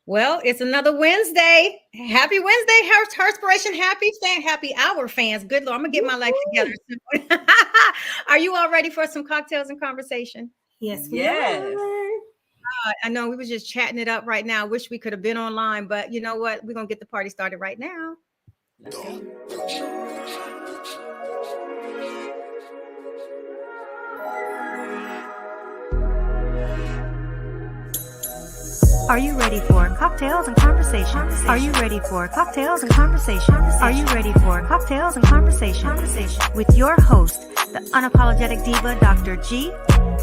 Well, it's another Wednesday. Happy Wednesday, Herspiration. Happy hour fans. Good Lord, I'm gonna get my life together. Woo-hoo. Are you all ready for some cocktails and conversation? Yes, we Yes. are. I know we were just chatting it up right now. Wish we could have been online, but you know what? We're gonna get the party started right now. Let's go. Are you ready for cocktails and conversation? Are you ready for cocktails and conversation? Are you ready for cocktails and conversation? With your host, the unapologetic diva, Dr. G,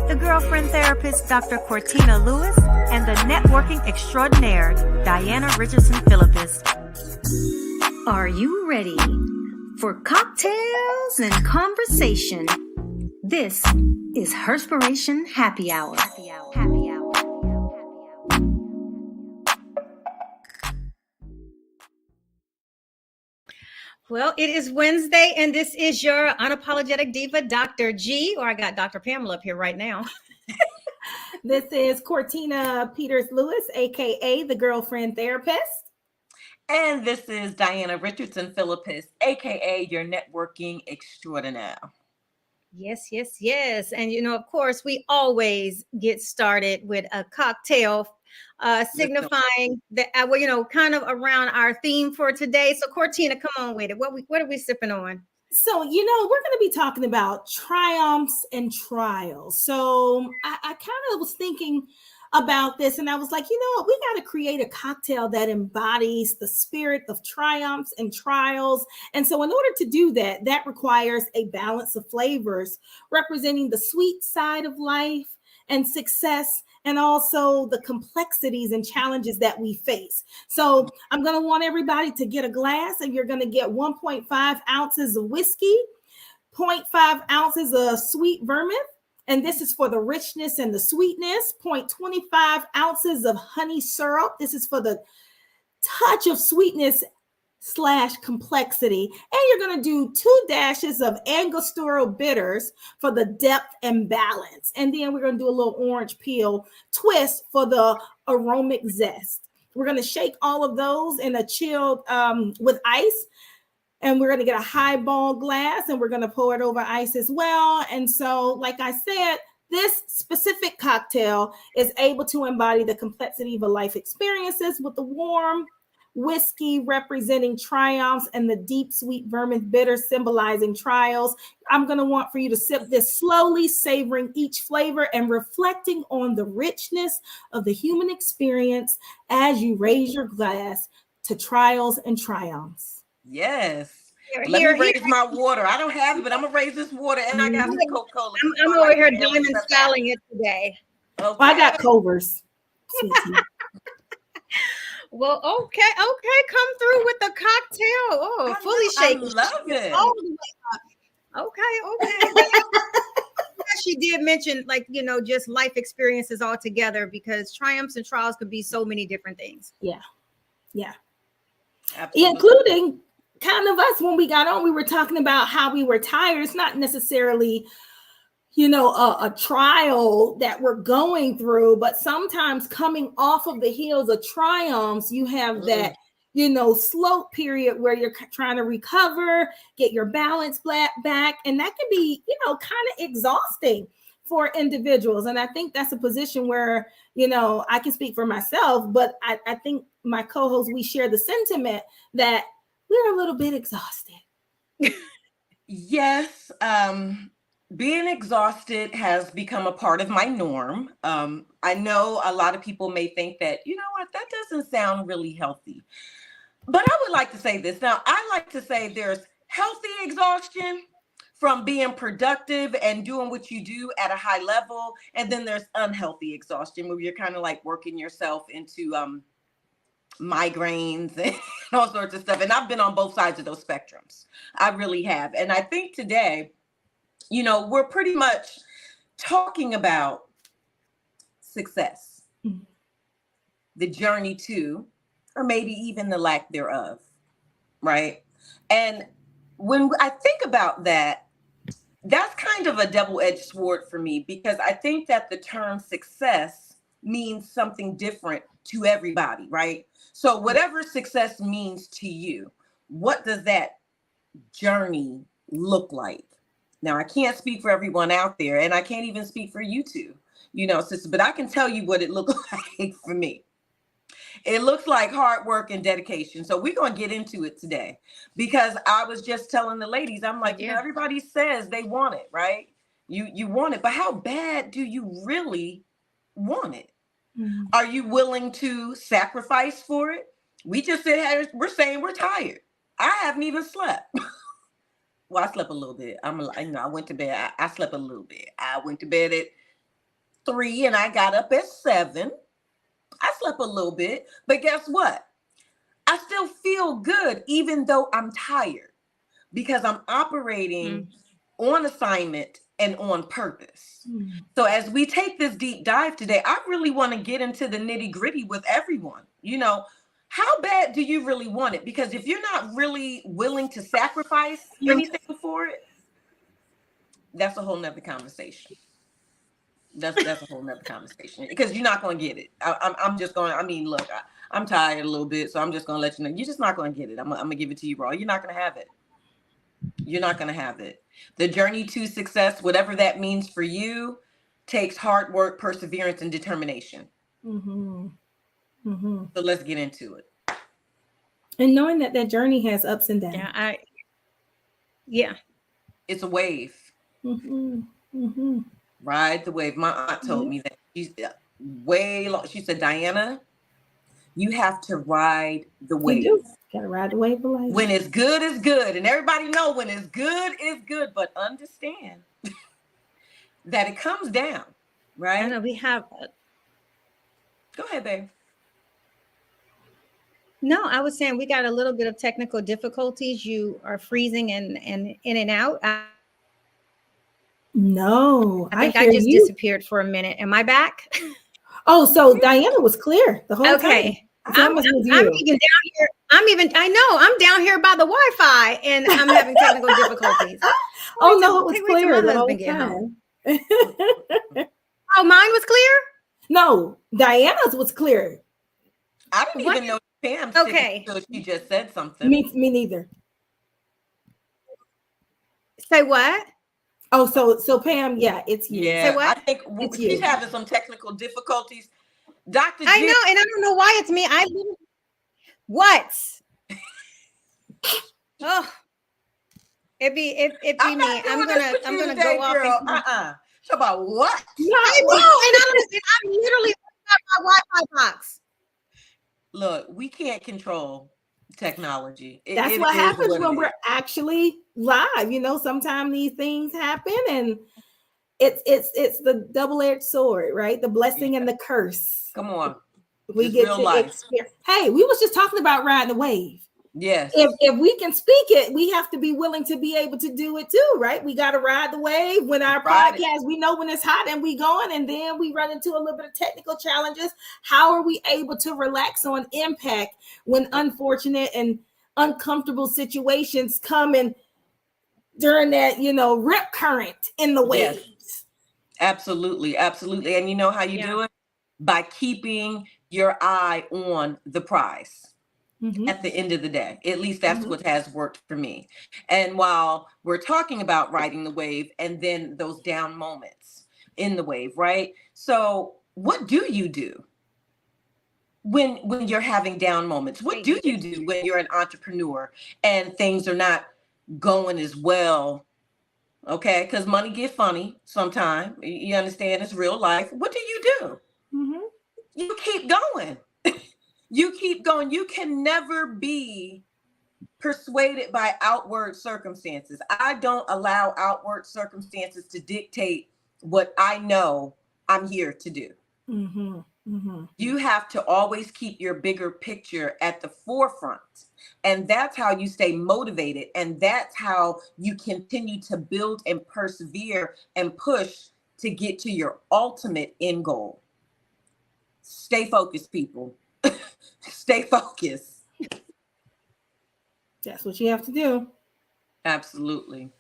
the girlfriend therapist, Dr. Cortina Lewis, and the networking extraordinaire, Diana Richardson Philippus. Are you ready for cocktails and conversation? This is Herspiration Happy Hour. Well, it is Wednesday, and this is your unapologetic diva, Dr. G, or I got Dr. Pamela up here right now. This is Cortina Peters Lewis, aka the girlfriend therapist. And this is Diana Richardson Philippus, aka your networking extraordinaire. Yes. And of course, we always get started with a cocktail, signifying that, kind of around our theme for today. So, Cortina, come on with it. What are we sipping on? So, we're going to be talking about triumphs and trials. So, I kind of was thinking about this and I was like, we got to create a cocktail that embodies the spirit of triumphs and trials. And so in order to do that, that requires a balance of flavors representing the sweet side of life and success, and also the complexities and challenges that we face. So I'm going to want everybody to get a glass, and you're going to get 1.5 ounces of whiskey, 0.5 ounces of sweet vermouth, and this is for the richness and the sweetness. 0.25 ounces of honey syrup. This is for the touch of sweetness / complexity. And you're going to do 2 dashes of Angostura bitters for the depth and balance. And then we're going to do a little orange peel twist for the aromatic zest. We're going to shake all of those in a chilled with ice. And we're going to get a highball glass and we're going to pour it over ice as well. And so, like I said, this specific cocktail is able to embody the complexity of a life experiences with the warm whiskey representing triumphs and the deep sweet vermouth bitter symbolizing trials. I'm going to want for you to sip this slowly, savoring each flavor and reflecting on the richness of the human experience as you raise your glass to trials and triumphs. Yes. Let me raise my water. I don't have it, but I'm going to raise this water, and I got some Coca-Cola. I'm over here diamond styling it today. Okay. I got Culver's. Well, okay. Come through with the cocktail. Oh, fully shaken. I love it. All the way up. Okay. She did mention, just life experiences altogether, because triumphs and trials could be so many different things. Yeah. Absolutely. Including kind of us when we got on, we were talking about how we were tired. It's not necessarily, a trial that we're going through, but sometimes coming off of the heels of triumphs, you have that, slope period where you're trying to recover, get your balance back. And that can be, kind of exhausting for individuals. And I think that's a position where, I can speak for myself, but I think my co-hosts, we share the sentiment that we're a little bit exhausted. Yes. Being exhausted has become a part of my norm. I know a lot of people may think that, that doesn't sound really healthy. But I would like to say this. Now, I like to say there's healthy exhaustion from being productive and doing what you do at a high level. And then there's unhealthy exhaustion where you're kind of like working yourself into migraines and all sorts of stuff. And I've been on both sides of those spectrums. I really have. And I think today, we're pretty much talking about success, the journey to, or maybe even the lack thereof, right? And when I think about that, that's kind of a double-edged sword for me, because I think that the term success means something different to everybody, right? So whatever success means to you, what does that journey look like? Now, I can't speak for everyone out there, and I can't even speak for you two, sister, but I can tell you what it looked like for me. It looks like hard work and dedication. So we're going to get into it today, because I was just telling the ladies, I'm like, everybody says they want it, right? You want it, but how bad do you really want it? Mm-hmm. Are you willing to sacrifice for it? We just said here, we're saying we're tired. I haven't even slept. Well, I slept a little bit. I went to bed. I slept a little bit. I went to bed at 3 and I got up at 7. I slept a little bit, but guess what? I still feel good even though I'm tired, because I'm operating on assignment and on purpose. So as we take this deep dive today, I really want to get into the nitty-gritty with everyone. How bad do you really want it? Because if you're not really willing to sacrifice anything for it, that's a whole nother conversation. That's a whole nother conversation, because you're not going to get it. I'm just going, look, I'm tired a little bit, so I'm just going to let you know, you're just not going to get it. I'm going to give it to you raw. You're not going to have it. You're not going to have it. The journey to success, whatever that means for you, takes hard work, perseverance, and determination. Mm-hmm. Mm-hmm. So let's get into it. And knowing that journey has ups and downs. Yeah. It's a wave. Mm-hmm. Mm-hmm. Ride the wave. My aunt told me that she's way long. She said, Diana, you have to ride the wave. You do. Gotta ride the wave of life. When it's good, it's good. And everybody know when it's good, it's good. But understand that it comes down, right? I know we have. Go ahead, babe. No, I was saying we got a little bit of technical difficulties. You are freezing and in and out. No, I think I just disappeared for a minute. Am I back? Oh, so Diana was clear the whole time. Okay. I'm even down here. I know I'm down here by the Wi-Fi and I'm having technical difficulties. Oh no, it was clear the whole time. Oh, mine was clear? No, Diana's was clear. I didn't even know Pam said it, so she just said something. Me neither. Say what? Oh, so Pam, yeah, it's you. Yeah, Say what? I think she's having some technical difficulties. Dr. I know, and I don't know why it's me. What? Oh, it be me. I'm gonna today, go girl. off. So about what? No, I know, and I'm literally at my Wi-Fi box. Look, we can't control technology. That's what happens when we're actually live. Sometimes these things happen, and it's the double-edged sword, right? The blessing and the curse. Come on, we get to experience. Hey, we was just talking about riding the wave. Yes. If we can speak it, we have to be willing to be able to do it too, right? We got to ride the wave. When our podcast, we know when it's hot and we going, and then we run into a little bit of technical challenges. How are we able to relax on impact when unfortunate and uncomfortable situations come in during that, rip current in the waves? Yes. Absolutely. Absolutely. And you know how you do it? By keeping your eye on the prize. Mm-hmm. At the end of the day, at least that's what has worked for me. And while we're talking about riding the wave and then those down moments in the wave, right? So what do you do when you're having down moments? What do you do when you're an entrepreneur and things are not going as well? Okay, because money get funny sometimes. You understand, it's real life. What do you do? Mm-hmm. You keep going. You keep going. You can never be persuaded by outward circumstances. I don't allow outward circumstances to dictate what I know I'm here to do. Mm-hmm. Mm-hmm. You have to always keep your bigger picture at the forefront. And that's how you stay motivated. And that's how you continue to build and persevere and push to get to your ultimate end goal. Stay focused, people. Stay focused. That's what you have to do. Absolutely.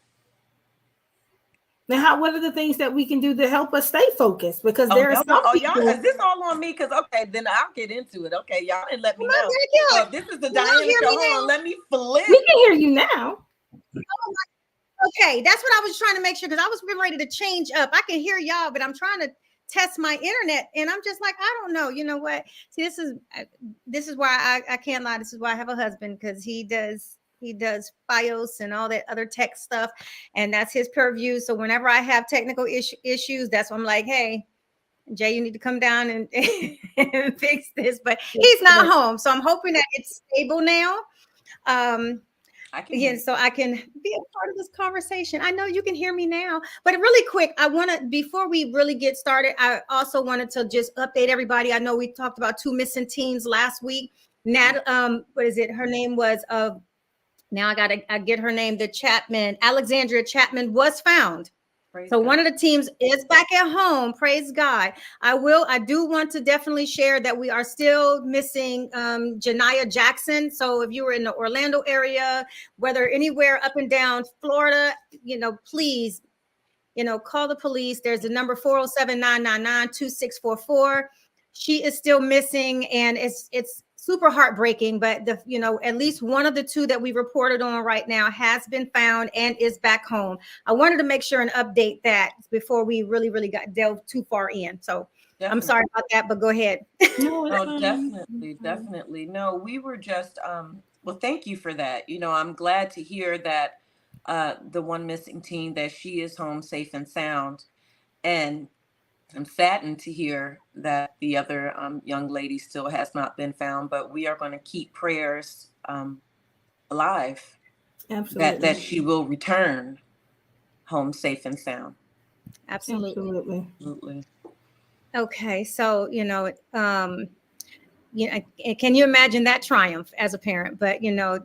Now, what are the things that we can do to help us stay focused? Because Oh, there are y'all, some y'all, people. is this all on me? Because okay, then I'll get into it. Okay, y'all didn't let me Come on, know. very So good. if this is the Can y'all Diana hear show, me hold now? on, let me flip. We can hear you now. Okay, that's what I was trying to make sure, because I was getting ready to change up. I can hear y'all, but I'm trying to test my internet, and I'm just like, I don't know. You know what? See, this is why I can't lie. This is why I have a husband, because he does FiOS and all that other tech stuff, and that's his purview. So whenever I have technical issues, that's when I'm like, hey, Jay, you need to come down and, and fix this. But he's not home, so I'm hoping that it's stable now. Hear So I can be a part of this conversation. I know you can hear me now, but really quick, I want to, before we really get started, I also wanted to just update everybody. I know we talked about 2 missing teens last week. Nat, what is it? Her name was now I get her name. Alexandria Chapman was found. So one of the teams is back at home. Praise God. I do want to definitely share that we are still missing Janiyah Jackson. So if you were in the Orlando area, whether anywhere up and down Florida, please, call the police. There's the number 407-999-2644. She is still missing, and it's super heartbreaking, but at least one of the 2 that we reported on right now has been found and is back home. I wanted to make sure and update that before we really got delved too far in. So definitely. I'm sorry about that, but go ahead. No, definitely. No, we were just well, thank you for that. I'm glad to hear that the one missing teen, that she is home safe and sound. And I'm saddened to hear that the other young lady still has not been found, but we are going to keep prayers alive. Absolutely. That she will return home safe and sound. Absolutely. Okay, so can you imagine that triumph as a parent? But no,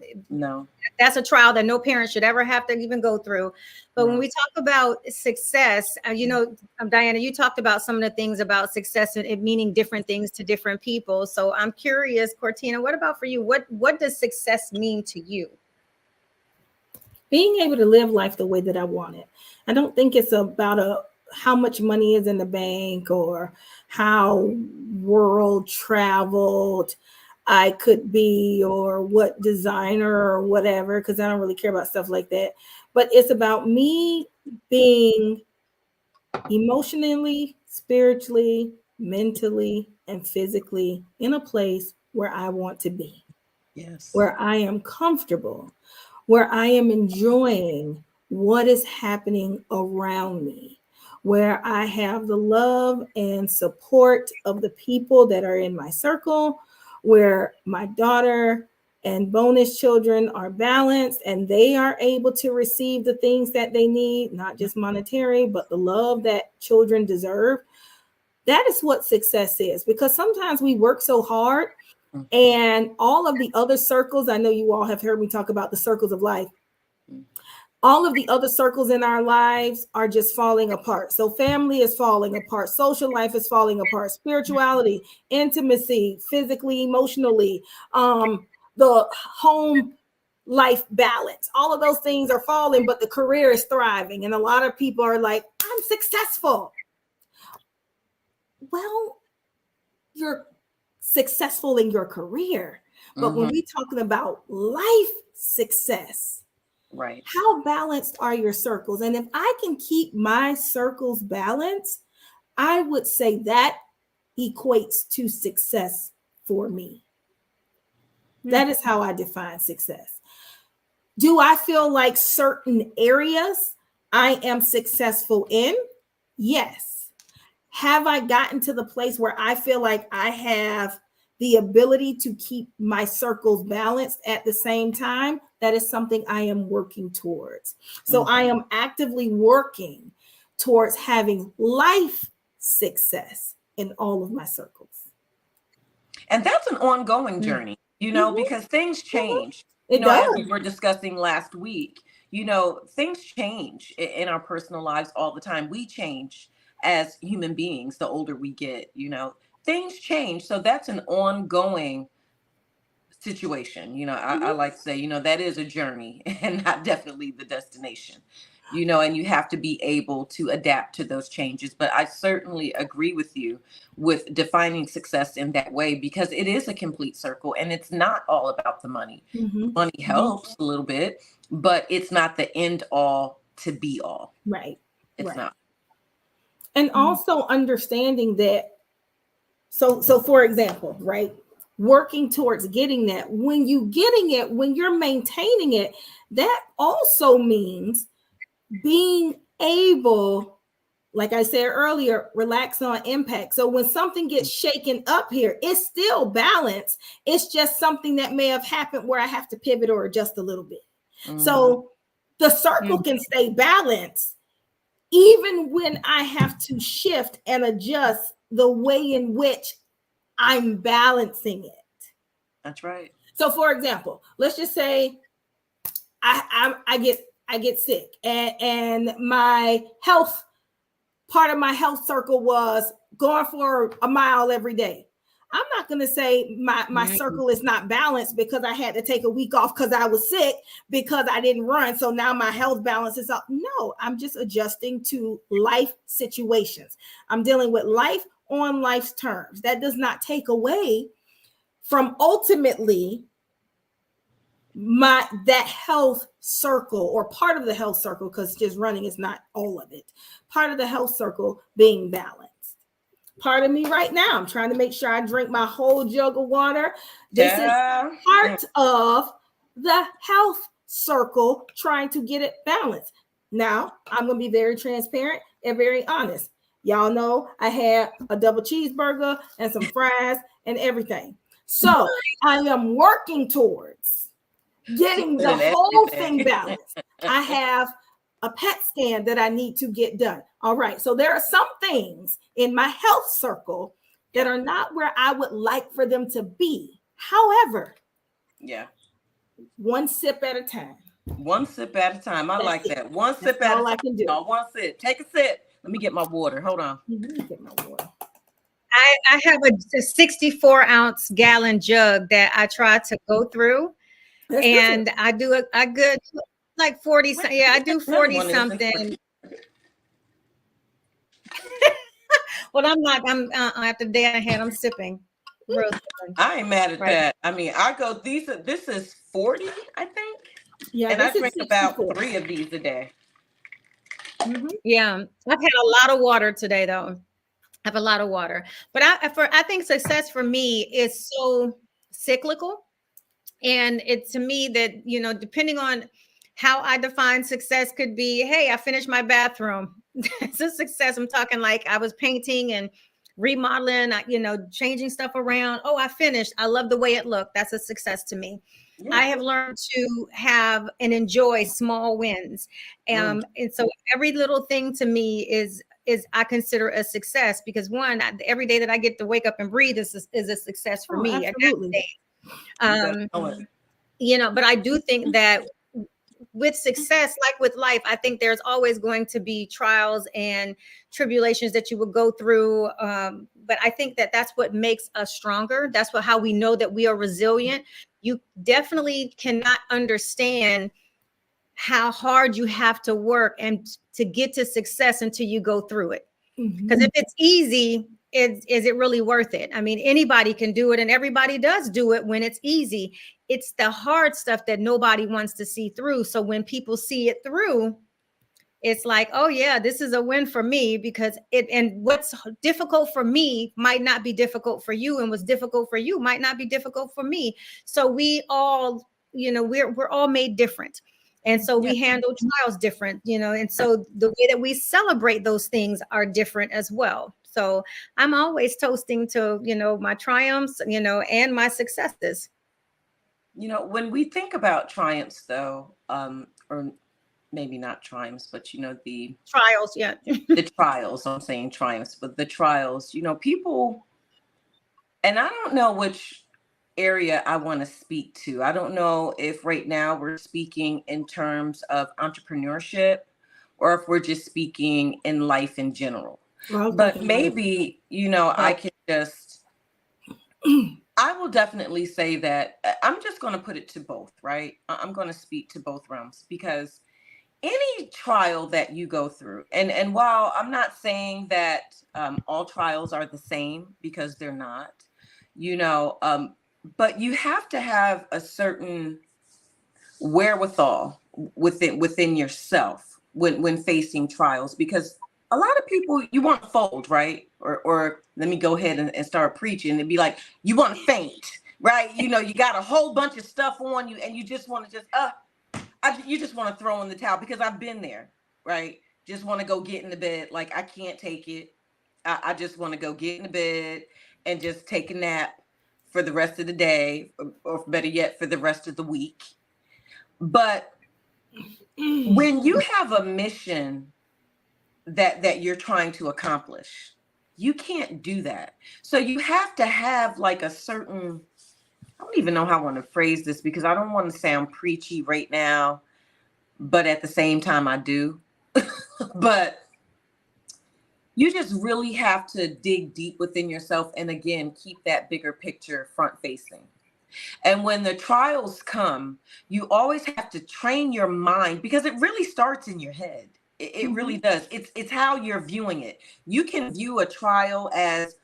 that's a trial that no parent should ever have to even go through. But when we talk about success, Diana, you talked about some of the things about success and it meaning different things to different people. So I'm curious, Cortina, what about for you? What does success mean to you? Being able to live life the way that I want it. I don't think it's about how much money is in the bank or how world traveled I could be or what designer or whatever, because I don't really care about stuff like that. But it's about me being emotionally, spiritually, mentally, and physically in a place where I want to be. Yes. Where I am comfortable, where I am enjoying what is happening around me, where I have the love and support of the people that are in my circle, where my daughter and bonus children are balanced and they are able to receive the things that they need, not just monetary, but the love that children deserve. That is what success is, because sometimes we work so hard and all of the other circles, I know you all have heard me talk about the circles of life. All of the other circles in our lives are just falling apart. So family is falling apart. Social life is falling apart. Spirituality, intimacy, physically, emotionally, the home life balance, all of those things are falling, but the career is thriving. And a lot of people are like, I'm successful. Well, you're successful in your career. But when we're talking about life success, right? How balanced are your circles? And if I can keep my circles balanced, I would say that equates to success for me. That is how I define success. Do I feel like certain areas I am successful in? Yes. Have I gotten to the place where I feel like I have the ability to keep my circles balanced at the same time? That is something I am working towards. So I am actively working towards having life success in all of my circles. And that's an ongoing journey, because things change. As we were discussing last week, things change in our personal lives all the time. We change as human beings the older we get, things change. So that's an ongoing situation. I like to say, that is a journey and not definitely the destination. and you have to be able to adapt to those changes. But I certainly agree with you with defining success in that way, because it is a complete circle and it's not all about the money. Mm-hmm. Money helps a little bit, but it's not the end all to be all. Right. It's not. And also understanding that, so for example, right, working towards getting that, when you're maintaining it, that also means being able, like I said earlier, relax on impact. So when something gets shaken up here, it's still balanced. It's just something that may have happened where I have to pivot or adjust a little bit. So the circle can stay balanced even when I have to shift and adjust the way in which I'm balancing it. That's right. So for example, let's just say I get sick and my health, part of my health circle was going for a mile every day. I'm not going to say my circle is not balanced because I had to take a week off because I was sick, because I didn't run. So now my health balance is up. No, I'm just adjusting to life situations. I'm dealing with life on life's terms. That does not take away from ultimately that health circle, or part of the health circle, because just running is not all of it. Part of the health circle being balanced. Part of me right now, I'm trying to make sure I drink my whole jug of water. This is part of the health circle, trying to get it balanced. Now, I'm going to be very transparent and very honest. Y'all know I had a double cheeseburger and some fries and everything. So I am working towards getting the whole thing balanced. I have a PET scan that I need to get done. All right. So there are some things in my health circle that are not where I would like for them to be. However, one sip at a time. One sip at a time. I like that. One sip at a time. I can do. One sip. Take a sip. Let me get my water. Hold on. Let me get my water. I have a 64-ounce gallon jug that I try to go through. And I do a good like 40. Yeah, I do 40 something. Well, I'm not. After the day I had, I'm sipping. I ain't mad at that. I mean, I go. This is 40, I think. Yeah, and I drink about 3 of these a day. Yeah, I've had a lot of water today, though. I have a lot of water, but I think success for me is so cyclical. And it, to me, that, depending on how I define success, could be, hey, I finished my bathroom. It's a success. I'm talking like I was painting and remodeling, changing stuff around. Oh, I finished. I love the way it looked. That's a success to me. Yeah. I have learned to have and enjoy small wins. And so every little thing to me is I consider a success, because one, every day that I get to wake up and breathe is a success for me. Absolutely. But I do think that with success, like with life, I think there's always going to be trials and tribulations that you will go through. But I think that that's what makes us stronger. That's how we know that we are resilient. You definitely cannot understand how hard you have to work and to get to success until you go through it. Because if it's easy, is it really worth it? I mean, anybody can do it, and everybody does do it when it's easy. It's the hard stuff that nobody wants to see through. So when people see it through, it's like, oh yeah, this is a win for me, because and what's difficult for me might not be difficult for you, and what's difficult for you might not be difficult for me. So we all, we're all made different. And so we handle trials different, and so the way that we celebrate those things are different as well. So I'm always toasting to, my triumphs, and my successes. When we think about triumphs, though, or maybe not triumphs, but, the trials, the trials, I'm saying triumphs, but the trials, people, and I don't know which area I want to speak to. I don't know if right now we're speaking in terms of entrepreneurship, or if we're just speaking in life in general. But maybe, I can just, I will definitely say that I'm just going to put it to both, right? I'm going to speak to both realms, because, any trial that you go through, and while I'm not saying that all trials are the same, because they're not, you know, but you have to have a certain wherewithal within yourself when facing trials, because a lot of people, you want to fold, right? Or let me go ahead and start preaching and be like, you want to faint, right? You know, you got a whole bunch of stuff on you and you just want to you just want to throw in the towel, because I've been there, right? Just want to go get in the bed. Like, I can't take it. I just want to go get in the bed and just take a nap for the rest of the day, or better yet, for the rest of the week. But when you have a mission that you're trying to accomplish, you can't do that. So you have to have like a certain, I don't even know how I want to phrase this, because I don't want to sound preachy right now, but at the same time I do. But you just really have to dig deep within yourself, and again, keep that bigger picture front facing. And when the trials come, you always have to train your mind, because it really starts in your head. It really does. It's how you're viewing it. You can view a trial as,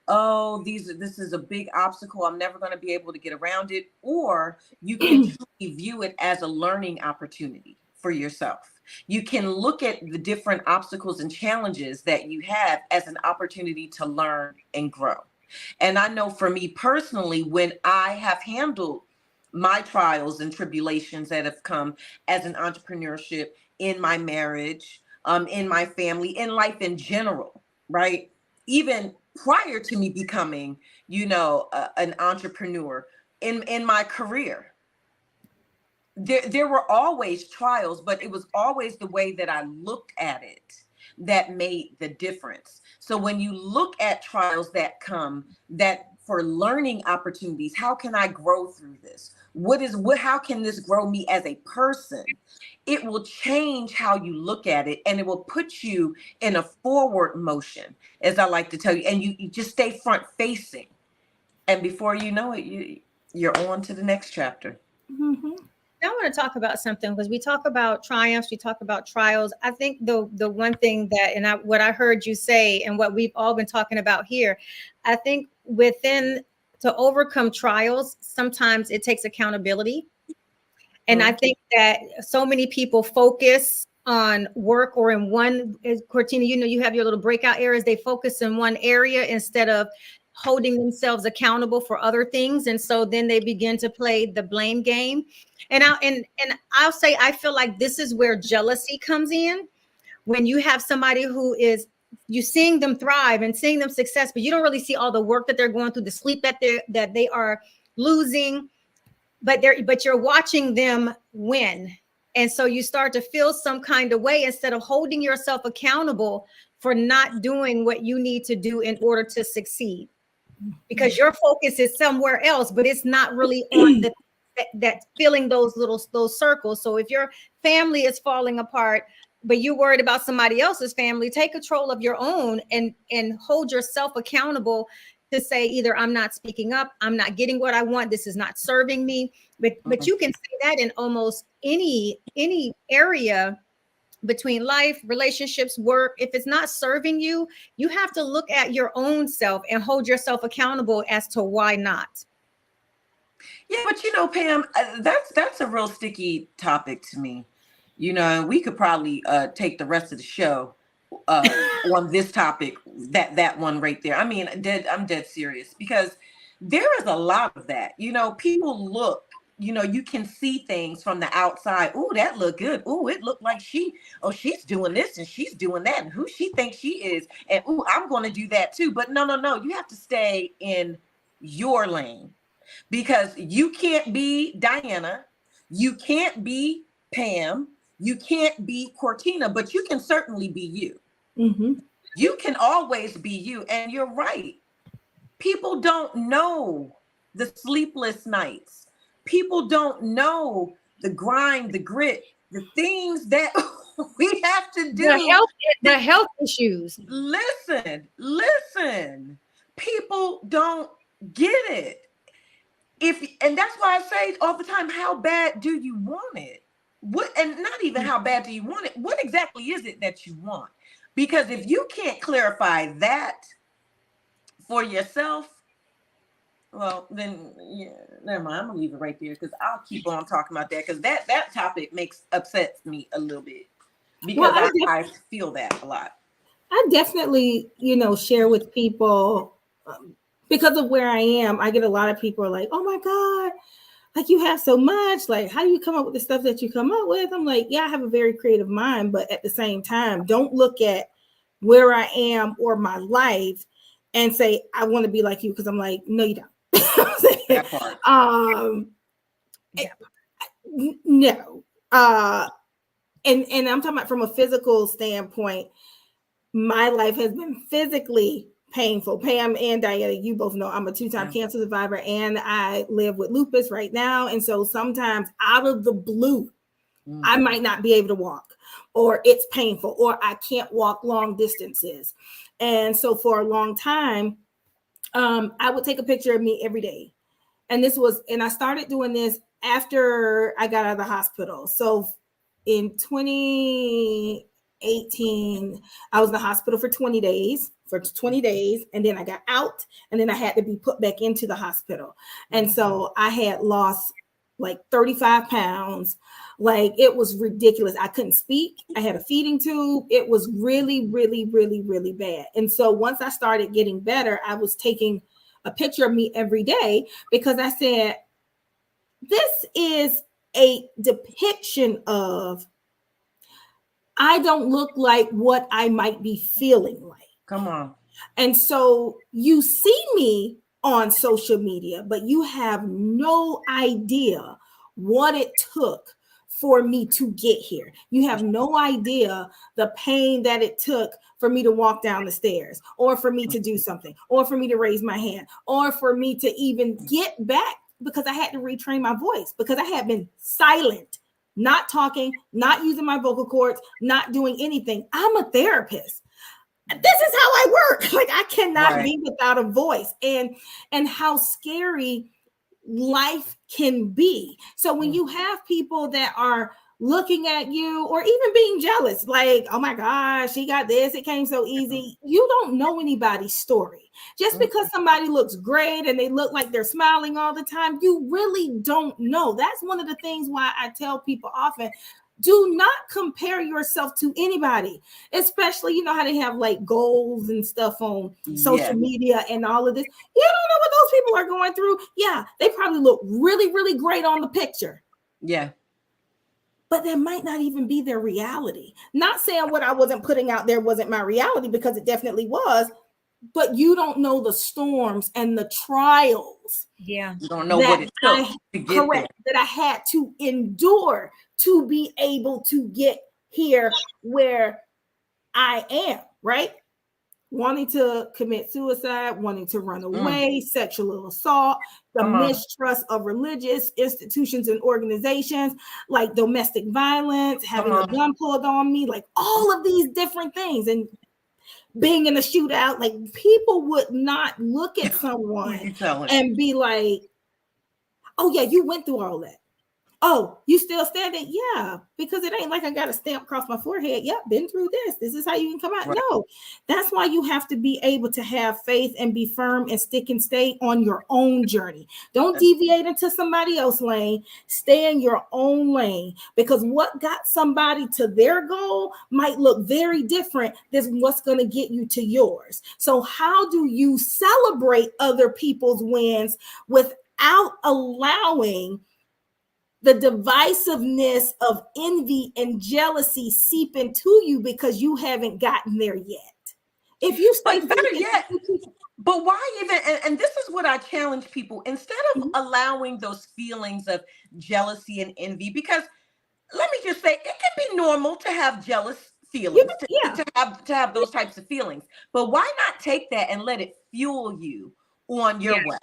oh, this is a big obstacle, I'm never going to be able to get around it. Or you can truly view it as a learning opportunity for yourself. You can look at the different obstacles and challenges that you have as an opportunity to learn and grow. And I know for me personally, when I have handled my trials and tribulations that have come as an entrepreneurship, in my marriage, in my family, in life in general, right? Even prior to me becoming, an entrepreneur, in my career, there were always trials, but it was always the way that I looked at it that made the difference. So when you look at trials that come, that for learning opportunities, how can I grow through this? How can this grow me as a person? It will change how you look at it, and it will put you in a forward motion, as I like to tell you, and you just stay front facing. And before you know it, you're on to the next chapter. Mm-hmm. I want to talk about something, because we talk about triumphs, we talk about trials. I think the one thing that, what I heard you say, and what we've all been talking about here, I think to overcome trials, sometimes it takes accountability. And I think that so many people focus on work, or in one, Cortina, you have your little breakout areas. They focus in one area instead of holding themselves accountable for other things. And so then they begin to play the blame game. And I'll say, I feel like this is where jealousy comes in. When you have somebody who is, you seeing them thrive and seeing them success, but you don't really see all the work that they're going through, the sleep that they are losing, but you're watching them win. And so you start to feel some kind of way, instead of holding yourself accountable for not doing what you need to do in order to succeed, because your focus is somewhere else, but it's not really on that filling those circles. So if your family is falling apart, but you're worried about somebody else's family, take control of your own and hold yourself accountable to say, either I'm not speaking up, I'm not getting what I want, this is not serving me. But you can say that in almost any area, between life, relationships, work. If it's not serving you, you have to look at your own self and hold yourself accountable as to why not. Yeah, but Pam, that's a real sticky topic to me. And we could probably take the rest of the show on this topic, that one right there. I mean, I'm dead serious, because there is a lot of that. People look, you can see things from the outside. Oh, that looked good. Oh, it looked like she's doing this and she's doing that, and who she thinks she is, and I'm going to do that too. But no, you have to stay in your lane, because you can't be Diana, you can't be Pam, you can't be Cortina, but you can certainly be you. Mm-hmm. You can always be you. And you're right. People don't know the sleepless nights. People don't know the grind, the grit, the things that we have to do. The health issues. Listen. People don't get it. And that's why I say all the time, how bad do you want it? what, and not even how bad do you want it? What exactly is it that you want? Because if you can't clarify that for yourself, well, then yeah, never mind. I'm gonna leave it right there because I'll keep on talking about that because that topic upsets me a little bit because I feel that a lot. I definitely, share with people because of where I am. I get a lot of people are like, "Oh my God, like you have so much. Like, how do you come up with the stuff that you come up with?" I'm like, yeah, I have a very creative mind, but at the same time, don't look at where I am or my life and say I want to be like you because I'm like, no, you don't. That part. Yeah. No. And I'm talking about from a physical standpoint. My life has been physically painful. Pam and Diana, you both know I'm a 2-time cancer survivor and I live with lupus right now. And so sometimes out of the blue, I might not be able to walk, or it's painful, or I can't walk long distances. And so for a long time, I would take a picture of me every day. And I started doing this after I got out of the hospital. So in 2018, I was in the hospital for 20 days, and then I got out, and then I had to be put back into the hospital. And so I had lost like 35 pounds. Like it was ridiculous. I couldn't speak. I had a feeding tube. It was really, really, really, really bad. And so once I started getting better, I was taking a picture of me every day because I said, this is a depiction of, I don't look like what I might be feeling like. Come on. And so you see me on social media, but you have no idea what it took for me to get here. You have no idea the pain that it took for me to walk down the stairs, or for me to do something, or for me to raise my hand, or for me to even get back, because I had to retrain my voice because I had been silent, not talking, not using my vocal cords, not doing anything. I'm a therapist. This is how I work. Like I cannot be without a voice, and how scary life can be. So when you have people that are looking at you or even being jealous, like, oh my gosh, she got this, it came so easy. You don't know anybody's story. Just because somebody looks great and they look like they're smiling all the time, you really don't know. That's one of the things why I tell people often, do not compare yourself to anybody, especially, you know how they have like goals and stuff on social media and all of this. You don't know what those people are going through. Yeah, they probably look really, really great on the picture. Yeah. But that might not even be their reality. Not saying what I wasn't putting out there wasn't my reality, because it definitely was. But you don't know the storms and the trials. Yeah. You don't know what it took to get there. That I had to endure to be able to get here where I am, right? Wanting to commit suicide, wanting to run away, sexual assault, the mistrust of religious institutions and organizations, like domestic violence, having a gun pulled on me, like all of these different things. And being in a shootout, like people would not look at someone and be like, oh yeah, you went through all that. Oh, you still standing? Yeah, because it ain't like I got a stamp across my forehead. Yep, been through this. This is how you can come out. Right. No, that's why you have to be able to have faith and be firm and stick and stay on your own journey. Don't deviate into somebody else's lane. Stay in your own lane, because what got somebody to their goal might look very different than what's going to get you to yours. So how do you celebrate other people's wins without allowing the divisiveness of envy and jealousy seep into you because you haven't gotten there yet? If you stay better yet, but why even, and this is what I challenge people, instead of allowing those feelings of jealousy and envy, because let me just say, it can be normal to have jealous feelings, to have those types of feelings, but why not take that and let it fuel you on your way?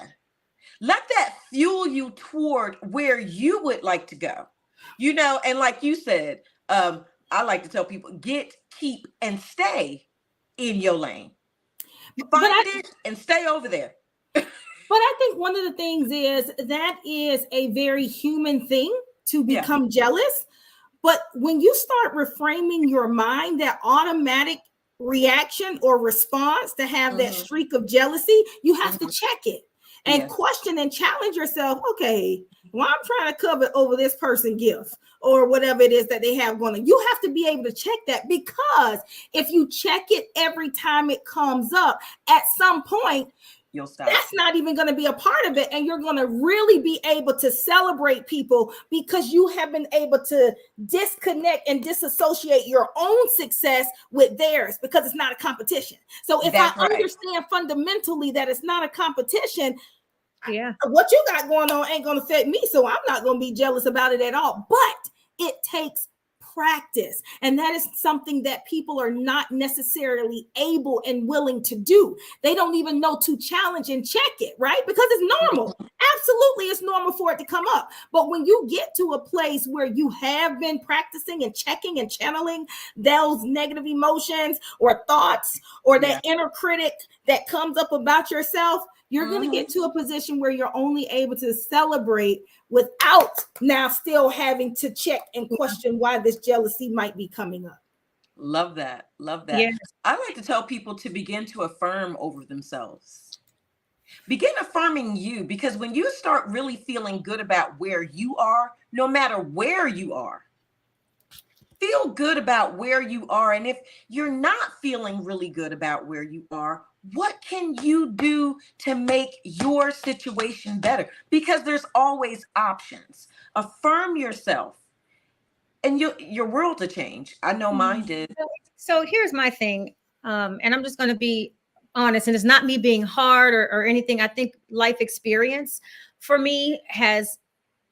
Let that fuel you toward where you would like to go, you know. And like you said, I like to tell people, keep, and stay in your lane. Find it and stay over there. But I think one of the things is that is a very human thing to become jealous. But when you start reframing your mind, that automatic reaction or response to have that streak of jealousy, you have to check it and question and challenge yourself. Okay, well, I'm trying to cover over this person gift or whatever it is that they have going on. You have to be able to check that, because if you check it every time it comes up, at some point, you'll stop. That's not even going to be a part of it. And you're going to really be able to celebrate people, because you have been able to disconnect and disassociate your own success with theirs, because it's not a competition. So if I understand fundamentally that it's not a competition, what you got going on ain't going to affect me. So I'm not going to be jealous about it at all. But it takes practice. And that is something that people are not necessarily able and willing to do. They don't even know to challenge and check it, right? Because it's normal. Absolutely, it's normal for it to come up. But when you get to a place where you have been practicing and checking and channeling those negative emotions or thoughts or that inner critic that comes up about yourself, you're going to get to a position where you're only able to celebrate without now still having to check and question why this jealousy might be coming up. Love that. Love that. Yes. I like to tell people to begin to affirm over themselves. Begin affirming you, because when you start really feeling good about where you are, no matter where you are, feel good about where you are. And if you're not feeling really good about where you are, what can you do to make your situation better? Because there's always options. Affirm yourself, and your world to change. I know mine did. So here's my thing, and I'm just going to be honest, and it's not me being hard or anything. I think life experience for me has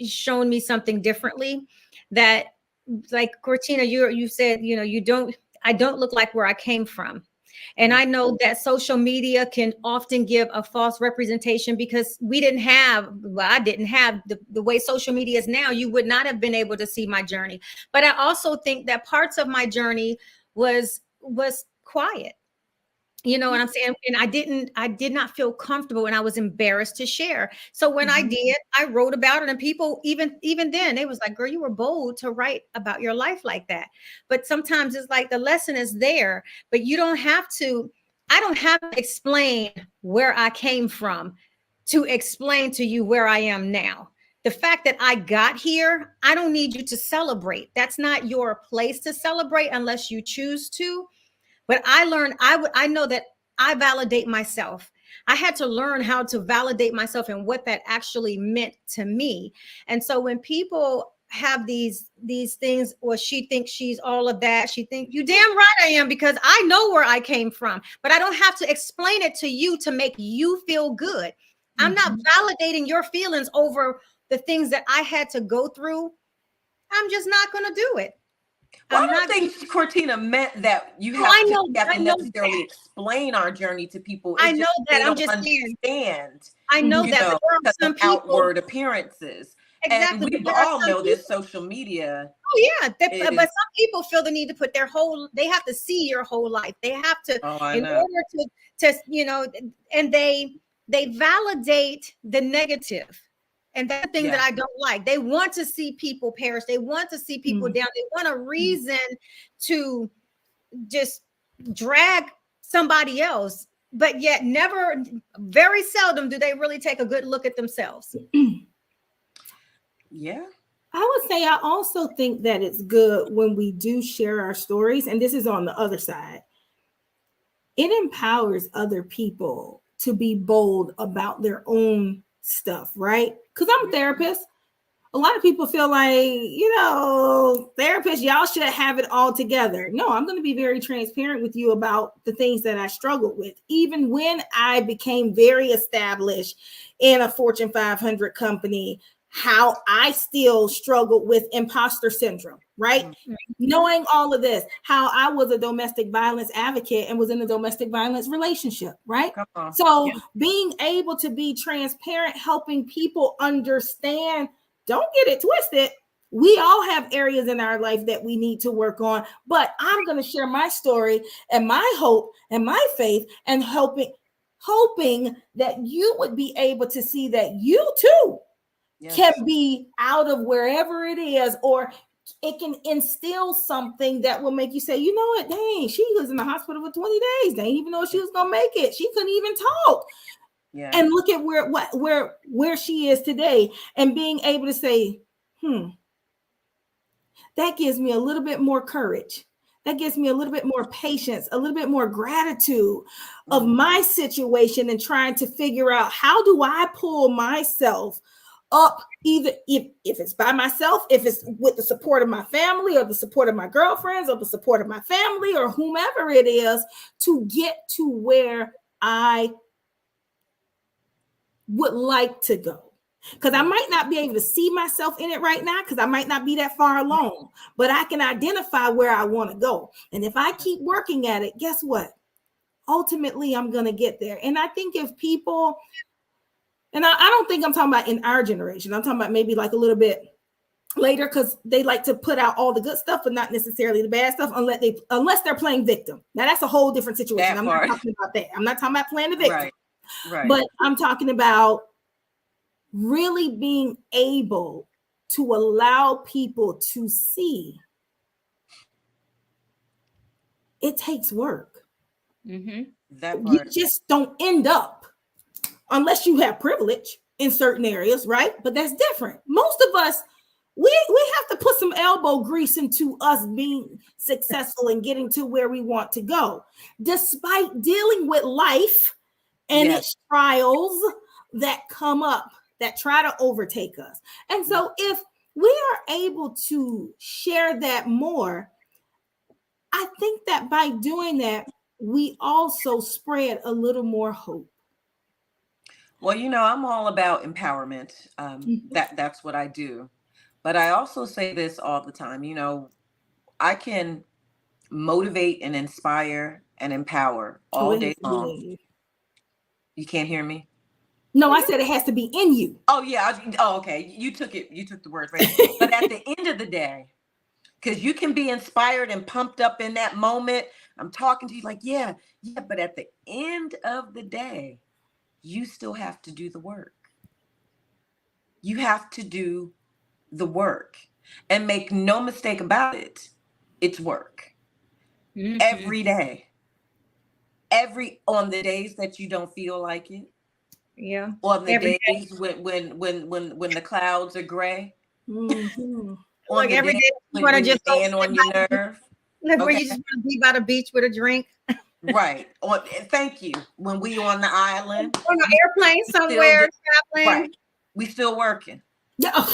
shown me something differently. That, like Cortina, you said, I don't look like where I came from. And I know that social media can often give a false representation, because I didn't have the way social media is now. You would not have been able to see my journey. But I also think that parts of my journey was quiet. You know what I'm saying? And I did not feel comfortable, and I was embarrassed to share. So when I did, I wrote about it, and people, even then, they was like, girl, you were bold to write about your life like that. But sometimes it's like the lesson is there, but I don't have to explain where I came from to explain to you where I am now. The fact that I got here, I don't need you to celebrate. That's not your place to celebrate unless you choose to. But I learned, I know that I validate myself. I had to learn how to validate myself and what that actually meant to me. And so when people have these things, or she thinks she's all of that, she thinks, you damn right I am, because I know where I came from, but I don't have to explain it to you to make you feel good. I'm not validating your feelings over the things that I had to go through. I'm just not going to do it. Well, I don't think Cortina meant that you have to necessarily explain our journey to people. I know that. I'm just understand. I know that. Because of outward appearances. Exactly. And we all know this social media. Oh yeah, but some people feel the need to put they have to see your whole life. They have to, order to and they validate the negative. And that's the thing that I don't like. They want to see people perish. They want to see people down. They want a reason to just drag somebody else, but yet very seldom do they really take a good look at themselves. Yeah. I would say I also think that it's good when we do share our stories, and this is on the other side. It empowers other people to be bold about their own stuff, right? Because I'm a therapist. A lot of people feel like, therapists, y'all should have it all together. No, I'm going to be very transparent with you about the things that I struggled with. Even when I became very established in a Fortune 500 company, how I still struggled with imposter syndrome, right? Knowing all of this, how I was a domestic violence advocate and was in a domestic violence relationship, right? So being able to be transparent, helping people understand, don't get it twisted. We all have areas in our life that we need to work on, but I'm going to share my story and my hope and my faith, and hoping that you would be able to see that you too can be out of wherever it is, or it can instill something that will make you say, you know what, dang, she was in the hospital for 20 days. They didn't even know she was gonna make it. She couldn't even talk. Yeah. And look at where she is today, and being able to say, that gives me a little bit more courage. That gives me a little bit more patience, a little bit more gratitude of my situation, and trying to figure out, how do I pull myself up, either if it's by myself, if it's with the support of my family, or the support of my girlfriends, or the support of my family, or whomever it is, to get to where I would like to go. Because I might not be able to see myself in it right now, because I might not be that far along, but I can identify where I want to go. And if I keep working at it, guess what? Ultimately, I'm going to get there. And I think if people, and I don't think I'm talking about in our generation, I'm talking about maybe like a little bit later, because they like to put out all the good stuff, but not necessarily the bad stuff, unless they're playing victim. Now, that's a whole different situation. I'm not talking about that. I'm not talking about playing the victim. Right. But I'm talking about really being able to allow people to see it takes work. That part. You just don't end up, unless you have privilege in certain areas, right? But that's different. Most of us, we have to put some elbow grease into us being successful and getting to where we want to go, despite dealing with life and its trials that come up, that try to overtake us. And so if we are able to share that more, I think that by doing that, we also spread a little more hope. Well, I'm all about empowerment. That's what I do. But I also say this all the time. I can motivate and inspire and empower all day long. You can't hear me? No, I said it has to be in you. Oh, yeah. Okay. You took the words right. But at the end of the day, because you can be inspired and pumped up in that moment. I'm talking to you like, yeah. But at the end of the day, you still have to do the work. You have to do the work, and make no mistake about it. It's work every day. On the days that you don't feel like it. Yeah. On the days when the clouds are gray. Like every day you want to just stand on your nerve. Like where you just want to be by the beach with a drink. Right. Thank you. When we on the island. On an airplane somewhere. Right. We still working. Yeah.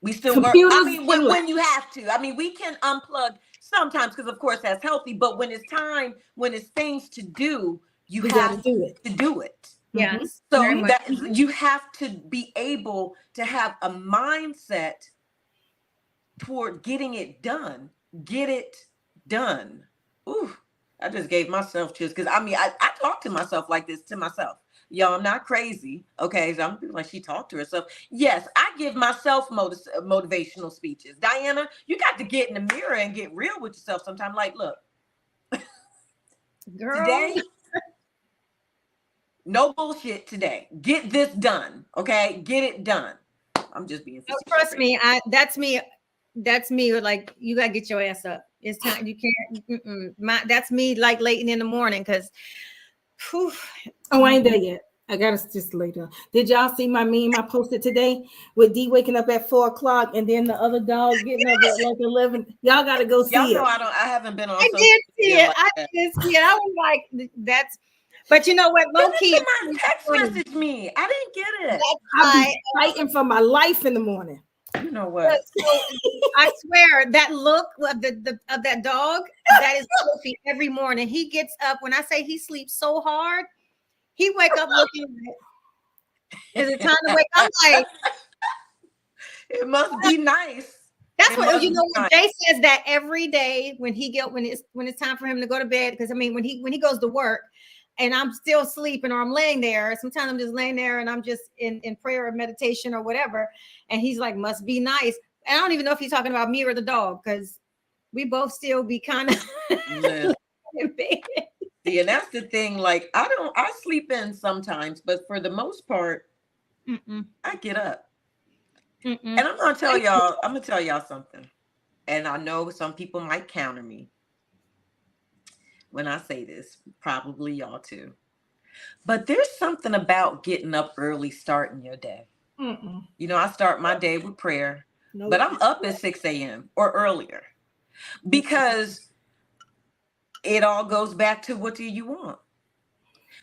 We still work. I mean, when you have to. I mean, we can unplug sometimes, because of course that's healthy. But when it's things to do, you have to do it. Yes. So that you have to be able to have a mindset toward getting it done. Get it done. Ooh, I just gave myself chills, because I talk to myself like this to myself. Y'all, I'm not crazy. Okay, so I'm like, she talked to herself. Yes, I give myself motivational speeches. Diana, you got to get in the mirror and get real with yourself sometime. Like, look, girl, today, no bullshit today. Get this done. Okay, get it done. I'm just being facetious. Trust me, that's me. That's me. Like, you gotta get your ass up. It's time. You can't. That's me. Like late in the morning, because. Oh, I ain't there yet. I gotta just lay down. Did y'all see my meme I posted today with D waking up at 4:00 and then the other dog getting up at like 11? Y'all gotta go see y'all know it. I haven't been on. I did see it. I was like, that's. But you know what? Low key, my text message me. I didn't get it. I'll be fighting for my life in the morning. You know what? I swear that look of that dog, that is Sophie every morning. He gets up. When I say he sleeps so hard, he wake up looking like, is it time to wake up? Like, it must be nice. That's what, you know, Jay says that every day when it's time for him to go to bed. Because I mean, when he goes to work and I'm still sleeping or I'm laying there, sometimes I'm just laying there and I'm just in prayer or meditation or whatever. And he's like, must be nice. And I don't even know if he's talking about me or the dog, because we both still be kind of in bed. See, and that's the thing. Like, I sleep in sometimes, but for the most part, I get up. And I'm gonna tell y'all something. and I know some people might counter me when I say this, probably y'all too. But there's something about getting up early, starting your day. Mm-mm. You know, I start my day with prayer, Nope. but I'm up at 6 a.m. or earlier because it all goes back to what do you want?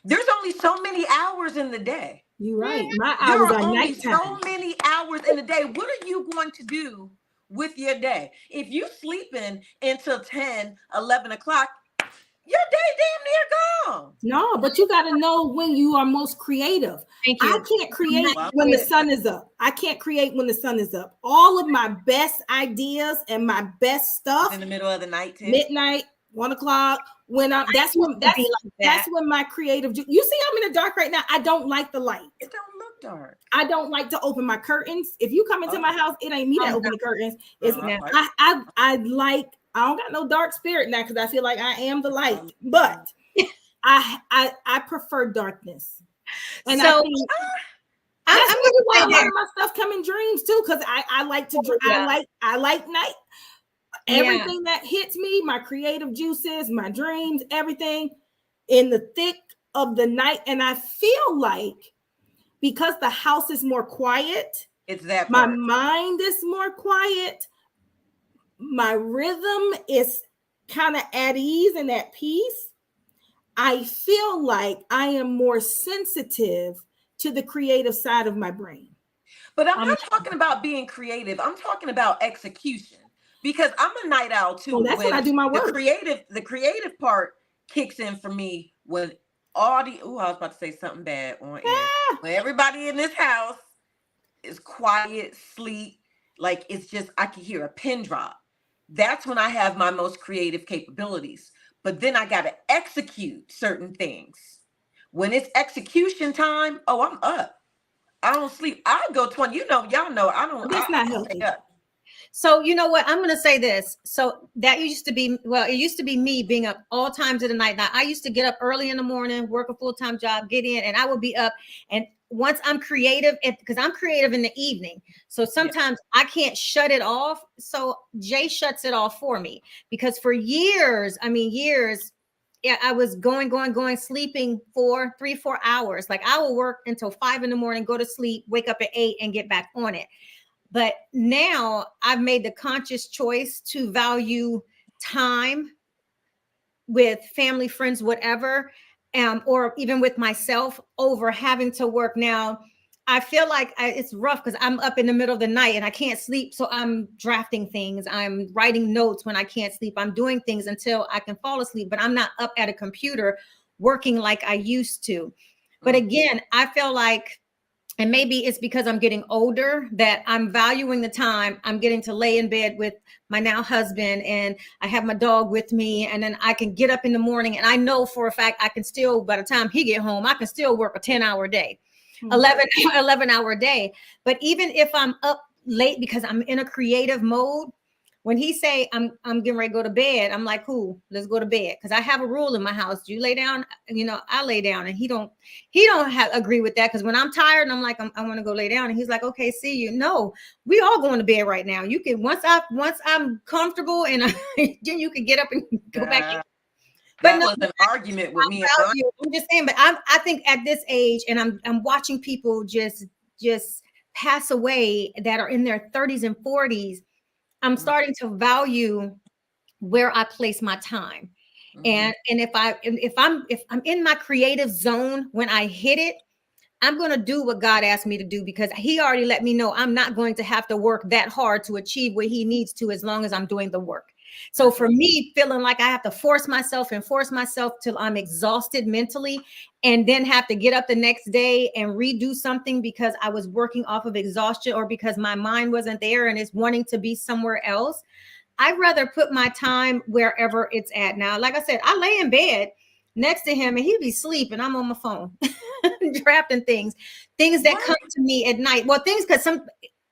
There's only so many hours in the day. You're right. My There hours are are only nighttime. so many hours in the day. What are you going to do with your day? If you sleeping until 10, 11 o'clock, your day damn near gone. No, but you got to know when you are most creative. Thank I you. can't create Well, when the sun is up. I can't create when the sun is up. All of my best ideas and my best stuff, in the middle of the night too. midnight, 1 o'clock. When that's when my creative. You see, I'm in the dark right now. I don't like the light. It don't look dark. I don't like to open my curtains. If you come into my house, it ain't me that open the curtains. It's I like. I don't got no dark spirit now because I feel like I am the light. But I prefer darkness. And So, I think that's why a lot of my stuff come in dreams too, because I like to I like night. Everything that hits me, my creative juices, my dreams, everything in the thick of the night. And I feel like because the house is more quiet, it's that my part. mind is more quiet, my rhythm is kind of at ease and at peace. I feel like I am more sensitive to the creative side of my brain. But I'm not talking about being creative. I'm talking about execution. Because I'm a night owl too. Well, that's when I do my work. The creative part kicks in for me when I was about to say something bad on air. When everybody in this house is quiet, sleep, like it's just I can hear a pin drop. That's when I have my most creative capabilities. But then I gotta execute certain things. When it's execution time, I'm up. I don't sleep. I go 20. Y'all know I don't. That's not healthy. So you know what? I'm going to say this. So that used to be, it used to be me being up all times of the night. Now I used to get up early in the morning, work a full-time job, get in, and I would be up. And once I'm creative, because I'm creative in the evening. So sometimes I can't shut it off. So Jay shuts it off for me because for years, I was going, sleeping 4 hours. Like I will work until 5 a.m, go to sleep, wake up at 8 and get back on it. But now I've made the conscious choice to value time with family, friends, whatever, or even with myself over having to work. Now, I feel like it's rough because I'm up in the middle of the night and I can't sleep. So I'm drafting things. I'm writing notes when I can't sleep. I'm doing things until I can fall asleep, but I'm not up at a computer working like I used to. But again, I feel like, and maybe it's because I'm getting older that I'm valuing the time I'm getting to lay in bed with my now husband, and I have my dog with me, and then I can get up in the morning and I know for a fact I can still, by the time he get home, I can still work a 10-hour day, 11-hour day. But even if I'm up late because I'm in a creative mode, when he say I'm getting ready to go to bed, I'm like, cool, let's go to bed. Because I have a rule in my house. Do you lay down? I lay down, and he don't agree with that. Because when I'm tired and I'm like, I want to go lay down, and he's like, okay, see you. No, we all going to bed right now. You can once I'm comfortable, and then you can get up and go back in. But that was an argument with me. I'm just saying, but I think at this age, and I'm watching people just pass away that are in their 30s and 40s. I'm starting to value where I place my time. And if I'm in my creative zone, when I hit it, I'm going to do what God asked me to do, because he already let me know I'm not going to have to work that hard to achieve what he needs to, as long as I'm doing the work. So for me, feeling like I have to force myself till I'm exhausted mentally, and then have to get up the next day and redo something because I was working off of exhaustion, or because my mind wasn't there and is wanting to be somewhere else, I'd rather put my time wherever it's at. Now, like I said, I lay in bed next to him and he'd be sleeping. I'm on my phone drafting things that come to me at night. Well, things, because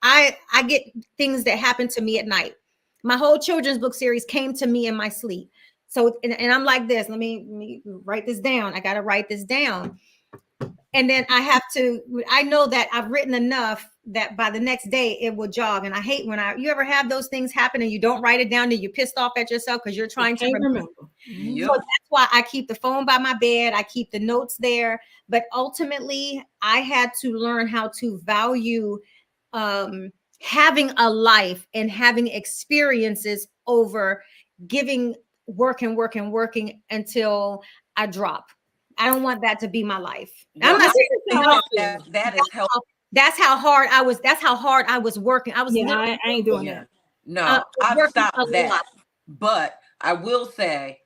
I get things that happen to me at night. My whole children's book series came to me in my sleep. So, and I'm like this, let me write this down. I got to write this down. And then I know that I've written enough that by the next day it will jog. And I hate when you ever have those things happen and you don't write it down and you're pissed off at yourself because you're trying to remember. Yep. So that's why I keep the phone by my bed. I keep the notes there. But ultimately, I had to learn how to value having a life and having experiences over working until I drop. I don't want that to be my life. Well, I'm not saying that is helpful. That's how hard I was working. I was I ain't doing that. No, I've stopped that. But I will say,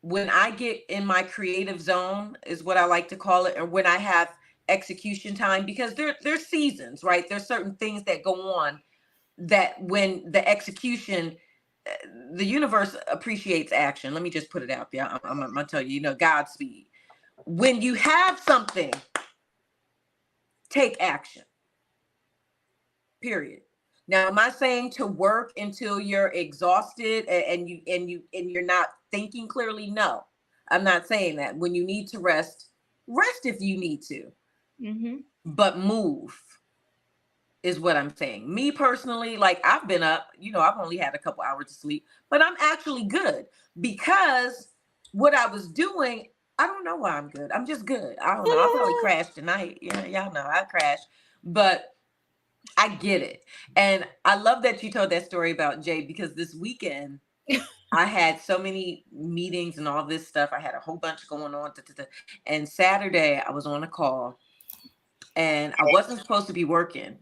when I get in my creative zone, is what I like to call it, or when I have execution time, because there's seasons, right? There's certain things that go on that when the execution, the universe appreciates action. Let me just put it out there. I'm gonna tell you, Godspeed. When you have something, take action. Period. Now, am I saying to work until you're exhausted and you're not thinking clearly? No, I'm not saying that. When you need to rest if you need to, but move is what I'm saying. Me personally, like, I've been up, I've only had a couple hours of sleep, but I'm actually good because what I was doing, I don't know why I'm good. I'm just good. I don't know. I probably crashed tonight. Yeah, y'all know I crashed, but I get it. And I love that you told that story about Jay, because this weekend I had so many meetings and all this stuff. I had a whole bunch going on. And Saturday I was on a call and I wasn't supposed to be working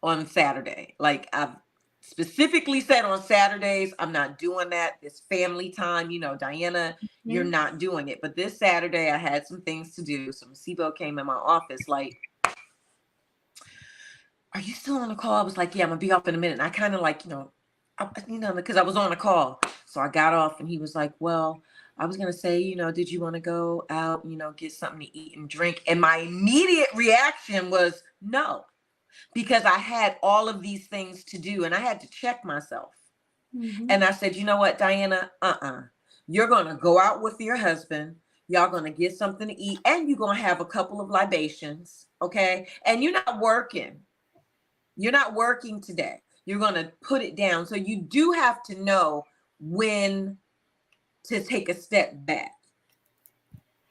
on Saturday. Like, I've specifically said on Saturdays, I'm not doing that. It's family time. Diana, you're not doing it. But this Saturday I had some things to do. So SIBO came in my office like, are you still on the call? I was like, yeah, I'm gonna be off in a minute. And I kind of like, because I was on a call. So I got off and he was like, well, I was gonna say, did you want to go out, get something to eat and drink? And my immediate reaction was no, because I had all of these things to do and I had to check myself. And I said, you know what, Diana, you're gonna go out with your husband. Y'all gonna get something to eat and you're gonna have a couple of libations, okay? And you're not working. You're not working today. You're going to put it down. So you do have to know when to take a step back.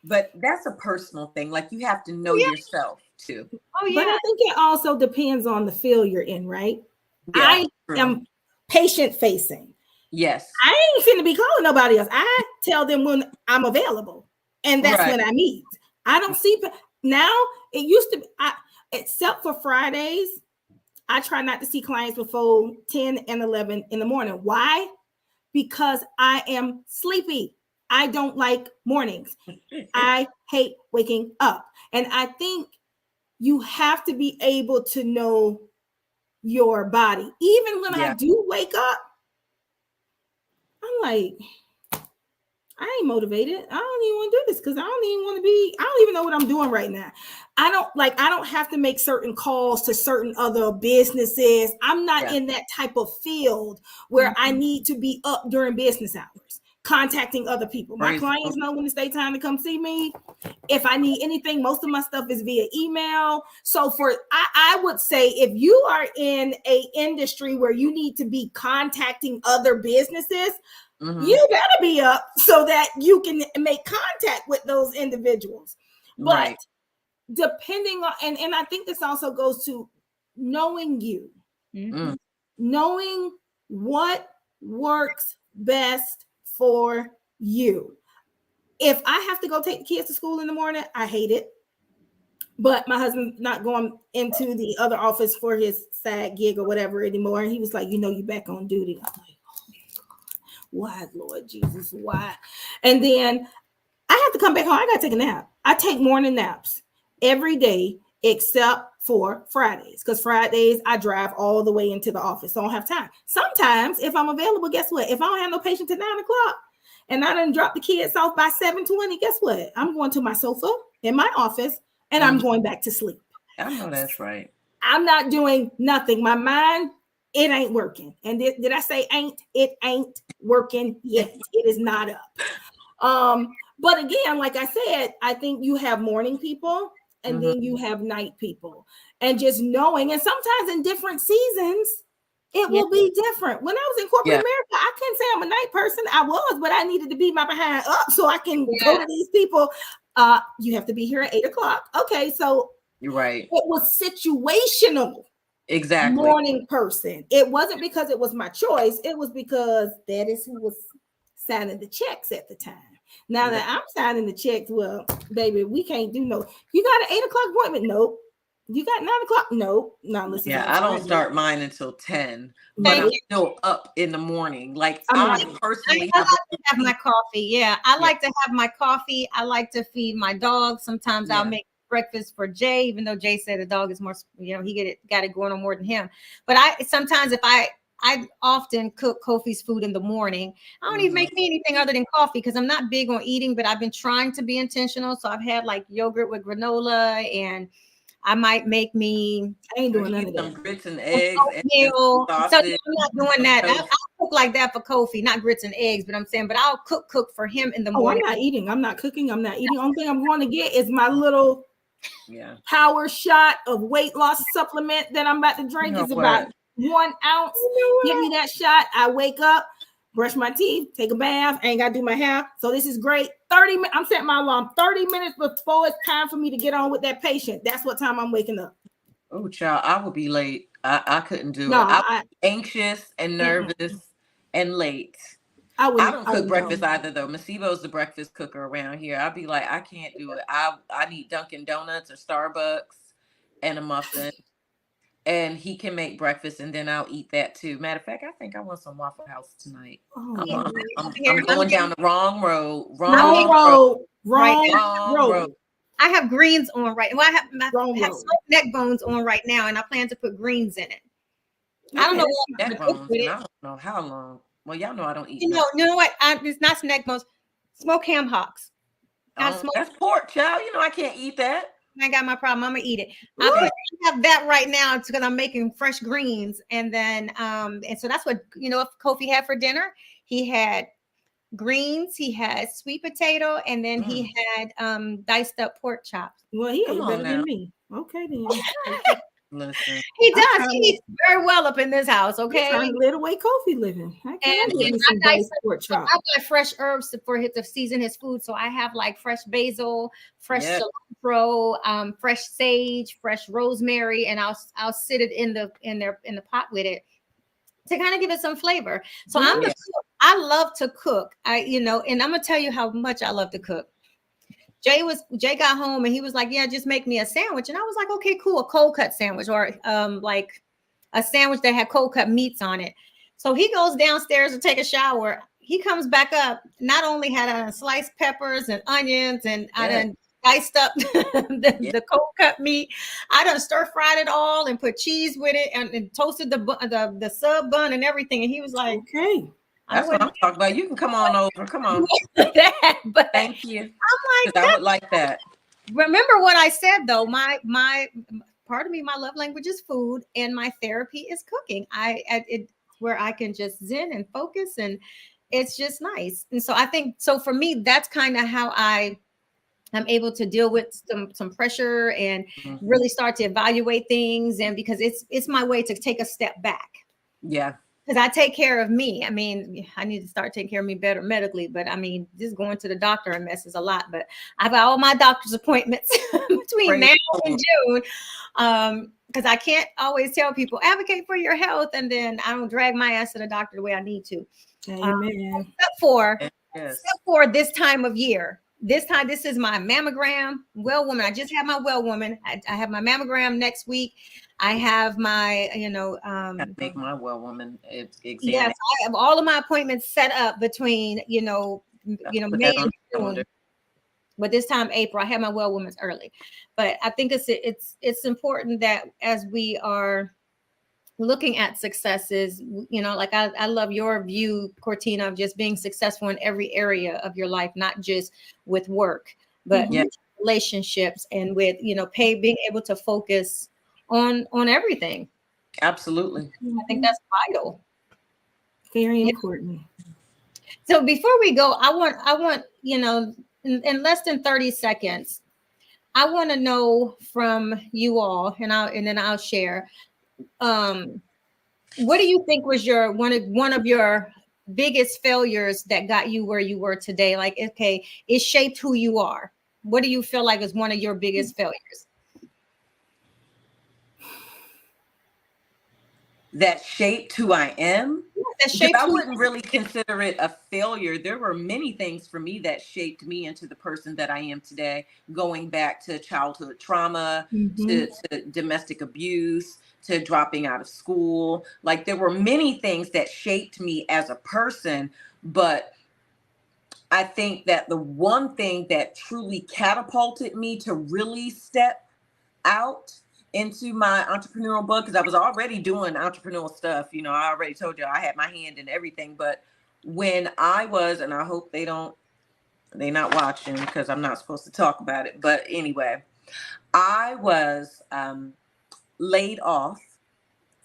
But that's a personal thing. Like, you have to know yourself too. Oh, yeah. But I think it also depends on the field you're in, right? Yeah, I am patient facing. Yes. I ain't finna be calling nobody else. I tell them when I'm available. And that's when I meet. I don't see now. It used to be, except for Fridays, I try not to see clients before 10 and 11 in the morning. Why? Because I am sleepy. I don't like mornings. I hate waking up. And I think you have to be able to know your body. Even when I do wake up, I'm like, I ain't motivated. I don't even want to do this because I don't even know what I'm doing right now. I don't have to make certain calls to certain other businesses. I'm not in that type of field where I need to be up during business hours, contacting other people. My clients know when it's their time to come see me. If I need anything, most of my stuff is via email. So I would say if you are in a industry where you need to be contacting other businesses, you better be up so that you can make contact with those individuals. But depending on, and I think this also goes to knowing you, knowing what works best for you. If I have to go take the kids to school in the morning, I hate it. But my husband's not going into the other office for his side gig or whatever anymore. And he was like, you're back on duty. I'm like, why, Lord Jesus, why? And then I have to come back home. I got to take a nap. I take morning naps every day except for Fridays, because Fridays I drive all the way into the office. So I don't have time. Sometimes if I'm available, guess what? If I don't have no patient at 9 o'clock and I done drop the kids off by 7:20, guess what? I'm going to my sofa in my office and I'm going back to sleep. I know that's right. I'm not doing nothing. My mind, it ain't working. And did I say ain't? It ain't working yet. It is not up. But again, like I said, I think you have morning people and then you have night people. And just knowing, and sometimes in different seasons, it will be different. When I was in corporate America, I couldn't say I'm a night person. I was, but I needed to be my behind up so I can go to these people. You have to be here at 8:00. Okay, so you're right. It was situational. Exactly. Morning person. It wasn't because it was my choice. It was because that is who was signing the checks at the time. Now that I'm signing the checks, well, baby, we can't do no. You got an 8:00 appointment? Nope. You got 9:00? Nope. Not listen. Yeah, I don't start mine until 10, but I'm still up in the morning. Like I personally like to have my coffee. Yeah, I like to have my coffee. I like to feed my dog. Sometimes I'll make breakfast for Jay, even though Jay said the dog is more, he got it going on more than him. But sometimes if I often cook Kofi's food in the morning. I don't even make me anything other than coffee because I'm not big on eating, but I've been trying to be intentional. So I've had like yogurt with granola, and I might make me. I ain't doing none of that. Grits and eggs. So I'm not doing that. I'll cook like that for Kofi, not grits and eggs, but I'm saying, but I'll cook for him in the morning. I'm not eating. I'm not cooking. I'm not eating. Only thing I'm going to get is my little power shot of weight loss supplement that I'm about to drink. It's about 1 ounce. Give me that shot. I wake up, brush my teeth, take a bath. I ain't got to do my hair. So this is great. 30 minutes. I'm setting my alarm 30 minutes before it's time for me to get on with that patient. That's what time I'm waking up. Oh, child, I would be late. I couldn't do it. I was anxious and nervous and late. I don't cook breakfast either, though. Masibo's the breakfast cooker around here. I'd be like, I can't do it. I need Dunkin' Donuts or Starbucks and a muffin. And he can make breakfast, and then I'll eat that too. Matter of fact, I think I want some Waffle House tonight. I'm going down the wrong road. Wrong road. I have greens on right now. I have neck bones on right now, and I plan to put greens in it. I don't know what I'm gonna cook with it. I don't know how long. Well, y'all know I don't eat. You know what? It's not neck bones. Smoked ham hocks. That's pork, child. You know I can't eat that. I got my problem. I'm gonna eat it. I have that right now because I'm making fresh greens, and then and so that's what Kofi had for dinner. He had greens, he had sweet potato, and then he had diced up pork chops. Well, he ate better than me. Okay, then. Listen. He does. He eats very well up in this house. Okay, I live the way Kofi living. I buy fresh herbs to season his food. So I have like fresh basil, fresh cilantro, fresh sage, fresh rosemary, and I'll sit it in the pot with it to kind of give it some flavor. So I love to cook. And I'm gonna tell you how much I love to cook. Jay got home and he was like, yeah, just make me a sandwich. And I was like, okay, cool. A cold cut sandwich or like a sandwich that had cold cut meats on it. So he goes downstairs to take a shower. He comes back up. Not only had sliced peppers and onions and I done diced up the cold cut meat. I done stir fried it all and put cheese with it and toasted the sub bun and everything. And he was like, okay. That's what I'm talking about. You can come on over. Come on. But thank you. I'm like, I would like that. Remember what I said though. My part of me, my love language is food, and my therapy is cooking. It's where I can just zen and focus, and it's just nice. And so I think for me, that's kind of how I'm able to deal with some pressure and really start to evaluate things, and because it's my way to take a step back. Yeah. Because I take care of me. I mean, I need to start taking care of me better medically, but I mean, just going to the doctor and messes a lot. But I've got all my doctor's appointments between now and June. Because I can't always tell people advocate for your health, and then I don't drag my ass to the doctor the way I need to. Amen. Except for this time of year. This is my mammogram. Well woman. I just had my well woman. I have my mammogram next week. I have my, I make my well woman exam. Yes, I have all of my appointments set up between, May and June. But this time, April, I had my well woman's early. But I think it's important that as we are looking at successes, like I love your view, Cortina, of just being successful in every area of your life, not just with work, but with relationships and with, being able to focus on everything. Absolutely. I think that's vital. Very important. So before we go, I want, in less than 30 seconds, I want to know from you all, and then I'll share. What do you think was your one of your biggest failures that got you where you were today? Like, okay, it shaped who you are. What do you feel like is one of your biggest failures? That shaped who I am? That Because shaped I who wouldn't really consider it a failure. There were many things for me that shaped me into the person that I am today, going back to childhood trauma, to domestic abuse, to dropping out of school. Like, there were many things that shaped me as a person, but I think that the one thing that truly catapulted me to really step out into my entrepreneurial book, because I was already doing entrepreneurial stuff. You know, I already told you I had my hand in everything. But when I was, and I hope they're not watching because I'm not supposed to talk about it. But anyway, I was laid off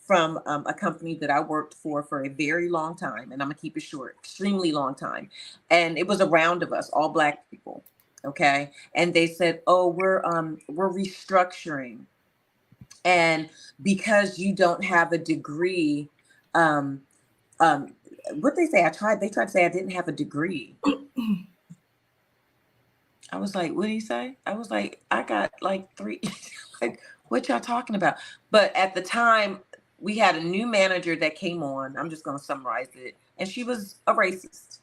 from a company that I worked for a very long time. And I'm going to keep it short, extremely long time. And it was a round of us, all Black people. Okay. And they said, oh, we're restructuring. And because you don't have a degree, what they say, they tried to say I didn't have a degree. I was like, what do you say? I was like, I got like 3, like, what y'all talking about? But at the time, we had a new manager that came on. I'm just going to summarize it. And she was a racist.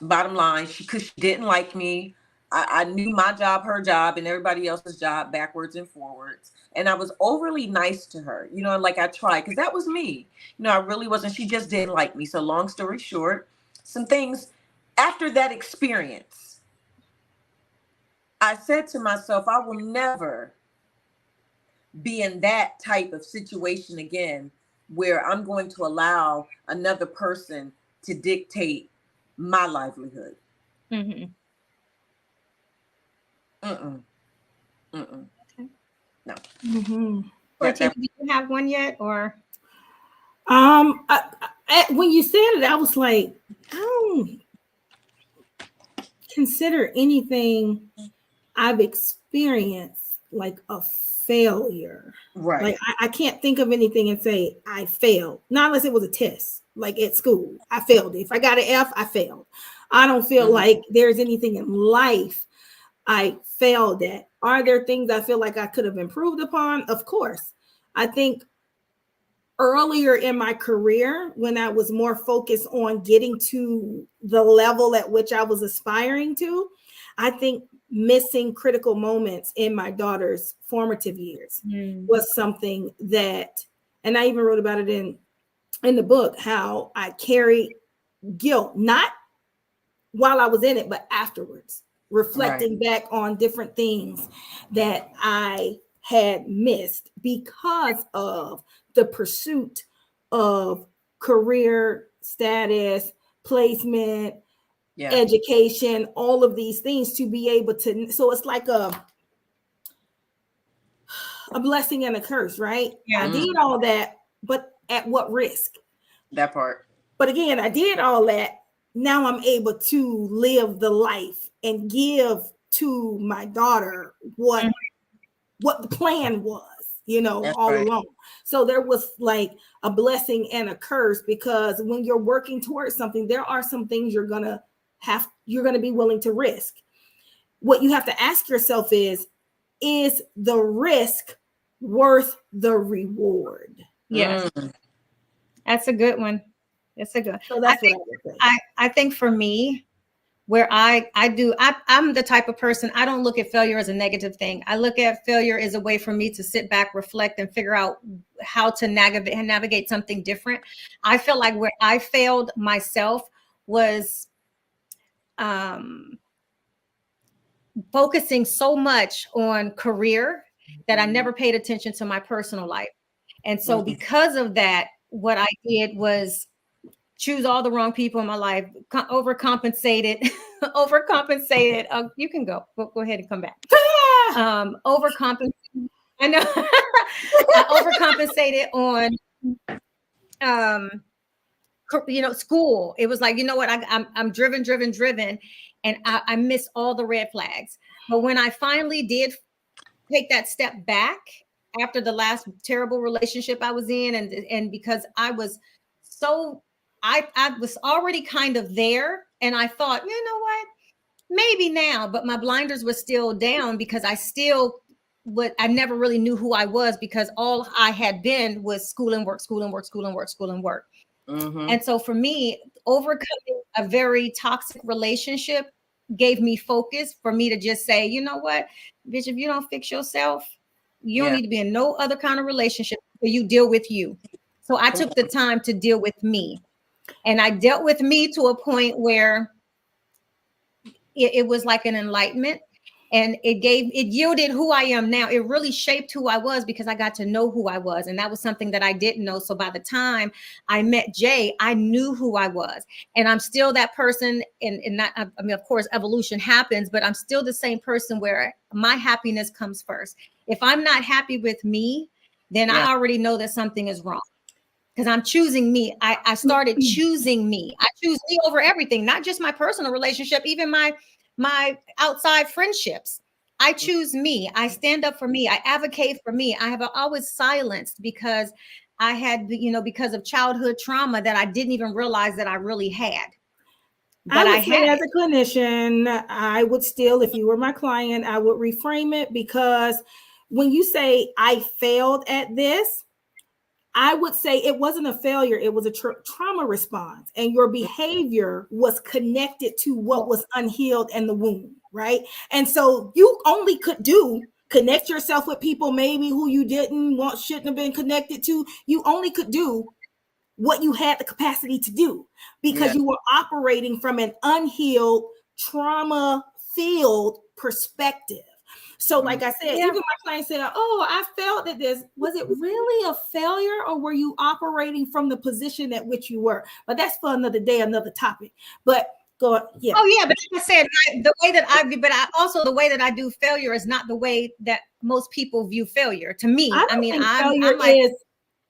Bottom line, because she didn't like me. I knew my job, her job, and everybody else's job backwards and forwards. And I was overly nice to her, you know, like I tried, because that was me. You know, I really wasn't. She just didn't like me. So long story short, some things after that experience, I said to myself, I will never be in that type of situation again where I'm going to allow another person to dictate my livelihood. Mm-hmm. Okay. No. Cortina, do you have one yet, or? When you said it, I was like, I don't consider anything I've experienced like a failure. Right. Like I can't think of anything and say I failed. Not unless it was a test, like at school. I failed. If I got an F, I failed. I don't feel like there's anything in life I failed at. Are there things I feel like I could have improved upon? Of course. I think earlier in my career, when I was more focused on getting to the level at which I was aspiring to, I think missing critical moments in my daughter's formative years was something that, and I even wrote about it in the book, how I carried guilt, not while I was in it, but afterwards, reflecting back on different things that I had missed because of the pursuit of career status, placement, education, all of these things to be able to. So it's like a blessing and a curse, right? I did all that, but at what risk? That part. But again, I did all that. Now I'm able to live the life and give to my daughter what the plan was, you know, that's all along. So there was like a blessing and a curse, because when you're working towards something, there are some things you're going to be willing to risk. What you have to ask yourself is the risk worth the reward? Yes. That's a good one. It's a good. So that's what I would say. I think for me, where I'm the type of person, I don't look at failure as a negative thing. I look at failure as a way for me to sit back, reflect, and figure out how to navigate something different. I feel like where I failed myself was focusing so much on career that I never paid attention to my personal life. And so because of that, what I did was choose all the wrong people in my life, overcompensated. You can go ahead and come back. Overcompensated. I know. I overcompensated on, school. It was like, you know what? I'm driven, and I miss all the red flags. But when I finally did take that step back after the last terrible relationship I was in, and because I was so I was already kind of there, and I thought, you know what, maybe now, but my blinders were still down because I never really knew who I was, because all I had been was school and work, school and work, school and work, school and work. Mm-hmm. And so for me, overcoming a very toxic relationship gave me focus for me to just say, you know what, bitch, if you don't fix yourself, you don't need to be in no other kind of relationship where you deal with you. So I took the time to deal with me, and I dealt with me to a point where it was like an enlightenment, and it yielded who I am now. It really shaped who I was because I got to know who I was. And that was something that I didn't know. So by the time I met Jay, I knew who I was, and I'm still that person. And not, I mean, of course, evolution happens, but I'm still the same person where my happiness comes first. If I'm not happy with me, then I already know that something is wrong. Because I'm choosing me. I started choosing me. I choose me over everything, not just my personal relationship, even my outside friendships. I choose me. I stand up for me. I advocate for me. I have always silenced because I had, because of childhood trauma that I didn't even realize that I really had. But I would say, as a clinician, I would still, if you were my client, I would reframe it, because when you say I failed at this, I would say it wasn't a failure. It was a trauma response, and your behavior was connected to what was unhealed in the womb, right? And so you only could connect yourself with people maybe who you shouldn't have been connected to. You only could do what you had the capacity to do, because you were operating from an unhealed, trauma-filled perspective. So like I said, even my client said, oh, I felt that this, was it really a failure, or were you operating from the position at which you were? But that's for another day, another topic. But go, yeah. Oh yeah, but like I said, the way that the way that I do failure is not the way that most people view failure. To me, I mean, I'm like,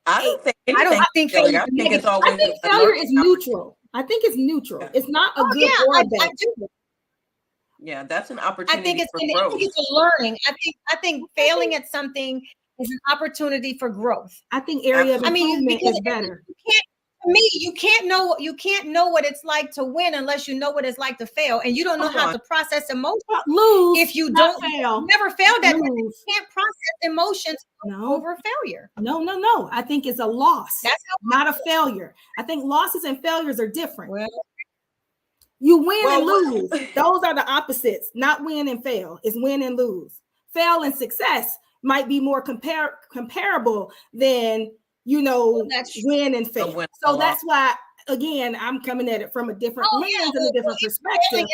I don't think failure. I think it's always. I think failure is neutral. I think it's neutral. It's not a good or a bad. I do. Yeah, that's an opportunity. I think it's a learning. I think failing at something is an opportunity for growth. I think area of improvement is better. You can't know what it's like to win unless you know what it's like to fail, and you don't know how to process emotions. Lose if you don't fail. Never failed at it. You can't process emotions over failure. No. I think it's a loss. That's not a failure. I think losses and failures are different. Well, you win and lose. Those are the opposites. Not win and fail. It's win and lose. Fail and success might be more comparable than, win and fail. So that's why, again, I'm coming at it from a different lens and a different perspective.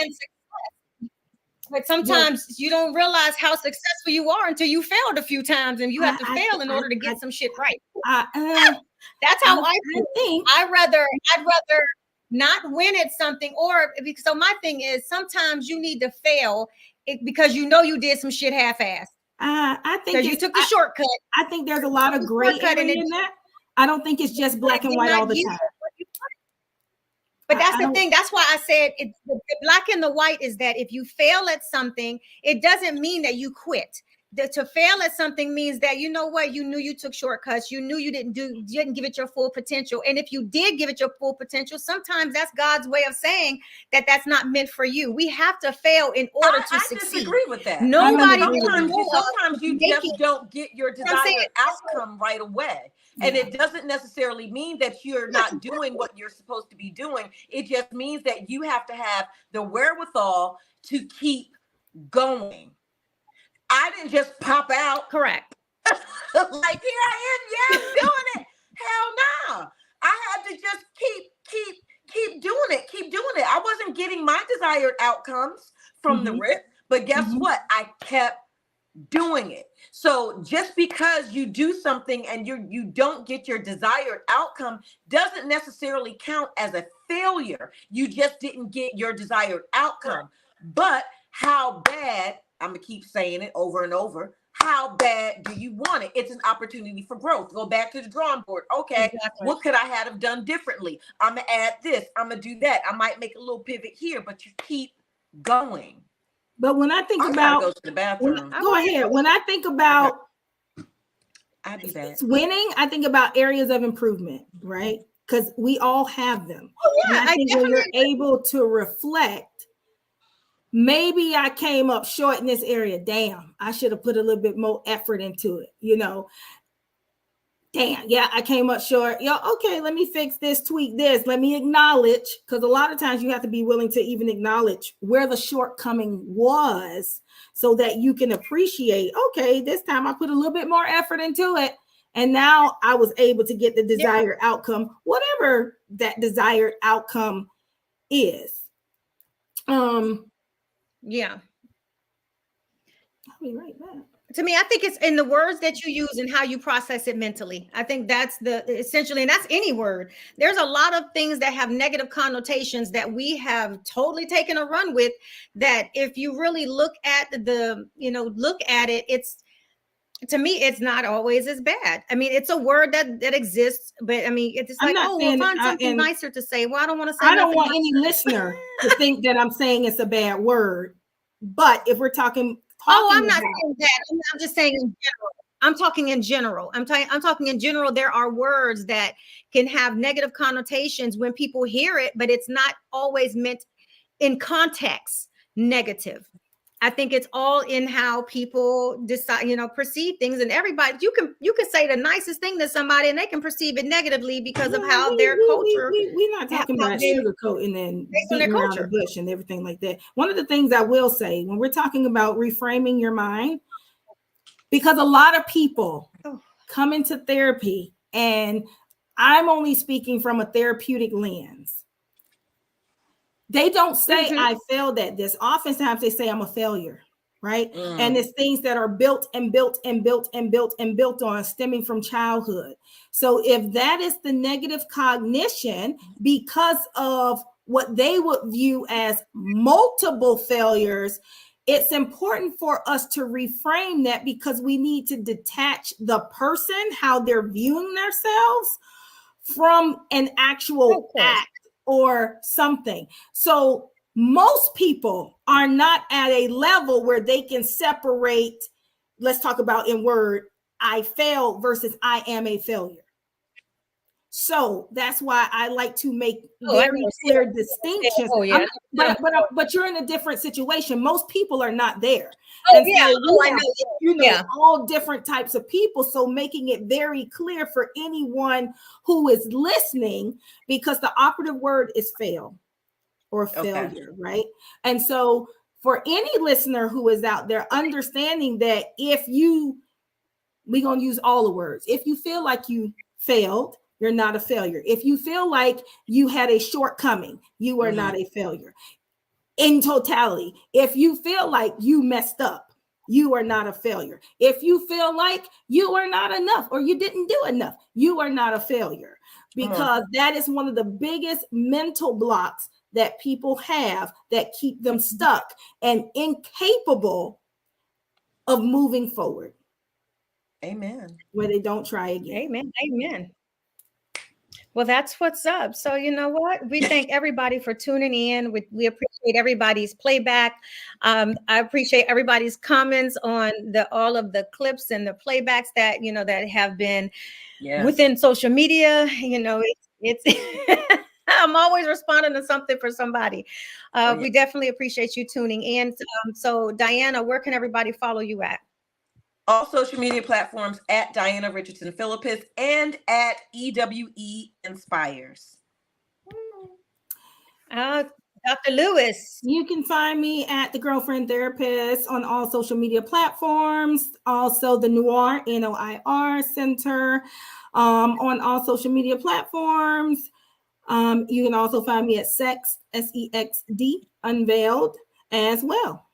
But sometimes you don't realize how successful you are until you failed a few times, and you have to fail in order to get some shit right. That's how I think. I'd rather not win at something, so my thing is, sometimes you need to fail because you did some shit half-assed. I think because you took the shortcut. I think there's a lot of gray area in that. I don't think it's just black and white all the time. But that's the thing. That's why I said the black and the white is that if you fail at something, it doesn't mean that you quit. To fail at something means that, you know what, you knew you took shortcuts. You knew you didn't give it your full potential. And if you did give it your full potential, sometimes that's God's way of saying that that's not meant for you. We have to fail in order to succeed. I disagree with that. Sometimes you just don't get your desired outcome right away. And it doesn't necessarily mean that you're not doing what you're supposed to be doing. It just means that you have to have the wherewithal to keep going. I didn't just pop out. Correct. Like, here I am. Yeah, I'm doing it. Hell no. I had to just keep doing it. Keep doing it. I wasn't getting my desired outcomes from the rip, but guess what? I kept doing it. So just because you do something and you don't get your desired outcome doesn't necessarily count as a failure. You just didn't get your desired outcome. But how bad, I'm going to keep saying it over and over, how bad do you want it? It's an opportunity for growth. Go back to the drawing board. Okay, what could I have done differently? I'm going to add this. I'm going to do that. I might make a little pivot here, but you keep going. But when I think I about, gotta go to the bathroom. go ahead. When I think about I'll be back. winning, I think about areas of improvement, right? Because we all have them. Oh, And yeah, I think when you're able to reflect, maybe I came up short in this area. Damn, I should have put a little bit more effort into it, you know. Damn, yeah, I came up short. Yo, okay, let me fix this, tweak this. Let me acknowledge, because a lot of times you have to be willing to even acknowledge where the shortcoming was so that you can appreciate, okay, this time I put a little bit more effort into it. And now I was able to get the desired outcome, whatever that desired outcome is. Yeah. I'll be right back. To me, I think it's in the words that you use and how you process it mentally. I think that's the essentially, and that's any word. There's a lot of things that have negative connotations that we have totally taken a run with, that if you really look at it, it's, to me, it's not always as bad. I mean, it's a word that exists, but I mean, it's like, oh, we'll find something nicer to say. Well, I don't want to say. I don't want any listener to think that I'm saying it's a bad word. But if we're talking I'm not saying that. I'm just saying in general. I'm talking in general. I'm talking in general. There are words that can have negative connotations when people hear it, but it's not always meant in context negative. I think it's all in how people decide, perceive things. And everybody, you can say the nicest thing to somebody and they can perceive it negatively because of how their culture. We're not talking about sugarcoating and beating around the bush and everything like that. One of the things I will say when we're talking about reframing your mind, because a lot of people come into therapy, and I'm only speaking from a therapeutic lens. They don't say I failed at this. Oftentimes they say I'm a failure, right? And it's things that are built and built and built and built and built on, stemming from childhood. So if that is the negative cognition because of what they would view as multiple failures, it's important for us to reframe that, because we need to detach the person, how they're viewing themselves, from an actual act or something. So most people are not at a level where they can separate, let's talk about in word, I failed versus I am a failure. So that's why I like to make very clear distinctions. But you're in a different situation. Most people are not there. I know. All different types of people. So making it very clear for anyone who is listening, because the operative word is fail or failure, right? And so for any listener who is out there, understanding that we're going to use all the words. If you feel like you failed, you're not a failure. If you feel like you had a shortcoming, you are not a failure. In totality, if you feel like you messed up, you are not a failure. If you feel like you are not enough or you didn't do enough, you are not a failure, because that is one of the biggest mental blocks that people have that keep them stuck and incapable of moving forward. Amen. Where they don't try again. Amen. Amen. Well, that's what's up. So, you know what? We thank everybody for tuning in. We appreciate everybody's playback. I appreciate everybody's comments on all of the clips and the playbacks that, that have been within social media. It's I'm always responding to something for somebody. We definitely appreciate you tuning in. So, Diana, where can everybody follow you at? All social media platforms at Diana Richardson Philippus and at EWE Inspires. Dr. Lewis. You can find me at The Girlfriend Therapist on all social media platforms. Also, the Noir, NOIR Center on all social media platforms. You can also find me at Sex, SEXD, Unveiled as well.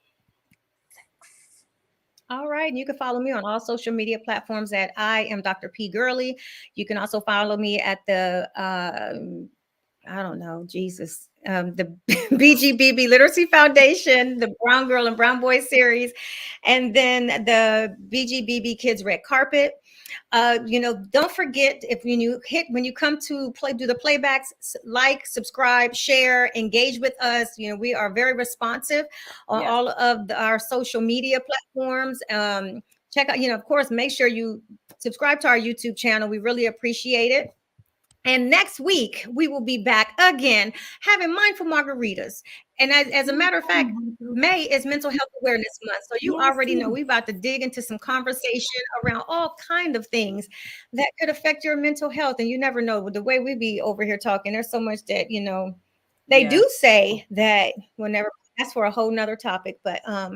All right. And you can follow me on all social media platforms at I am Dr. P. Gurley. You can also follow me at the, the BGBB Literacy Foundation, the Brown Girl and Brown Boy series, and then the BGBB Kids Red Carpet. Don't forget, when you come to do the playbacks, like, subscribe, share, engage with us. We are very responsive on all of our social media platforms. Check out, of course, make sure you subscribe to our YouTube channel. We really appreciate it. And next week, we will be back again having mindful margaritas. And as a matter of fact, May is Mental Health Awareness Month. So you already know we're about to dig into some conversation around all kind of things that could affect your mental health. And you never know, with the way we be over here talking, there's so much that, they do say that we'll never, that's for a whole nother topic, but how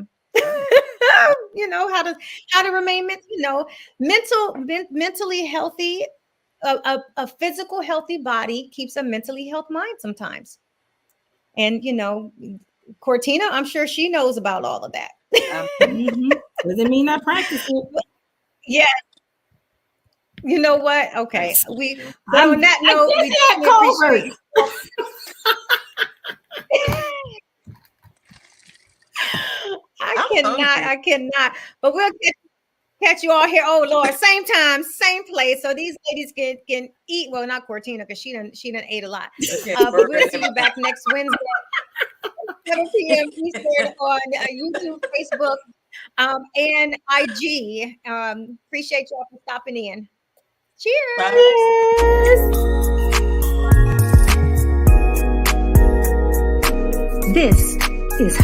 to remain mentally healthy. A physical healthy body keeps a mentally healthy mind sometimes. And Cortina, I'm sure she knows about all of that. Doesn't mean I practice it. Yeah. You know what? Okay. On that note, we I cannot. But we'll catch you all here. Oh Lord, same time, same place. So these ladies can eat. Well, not Cortina, because she done ate a lot. But we'll see you back next Wednesday, 7 p.m. Eastern on YouTube, Facebook, and IG. Appreciate y'all for stopping in. Cheers. This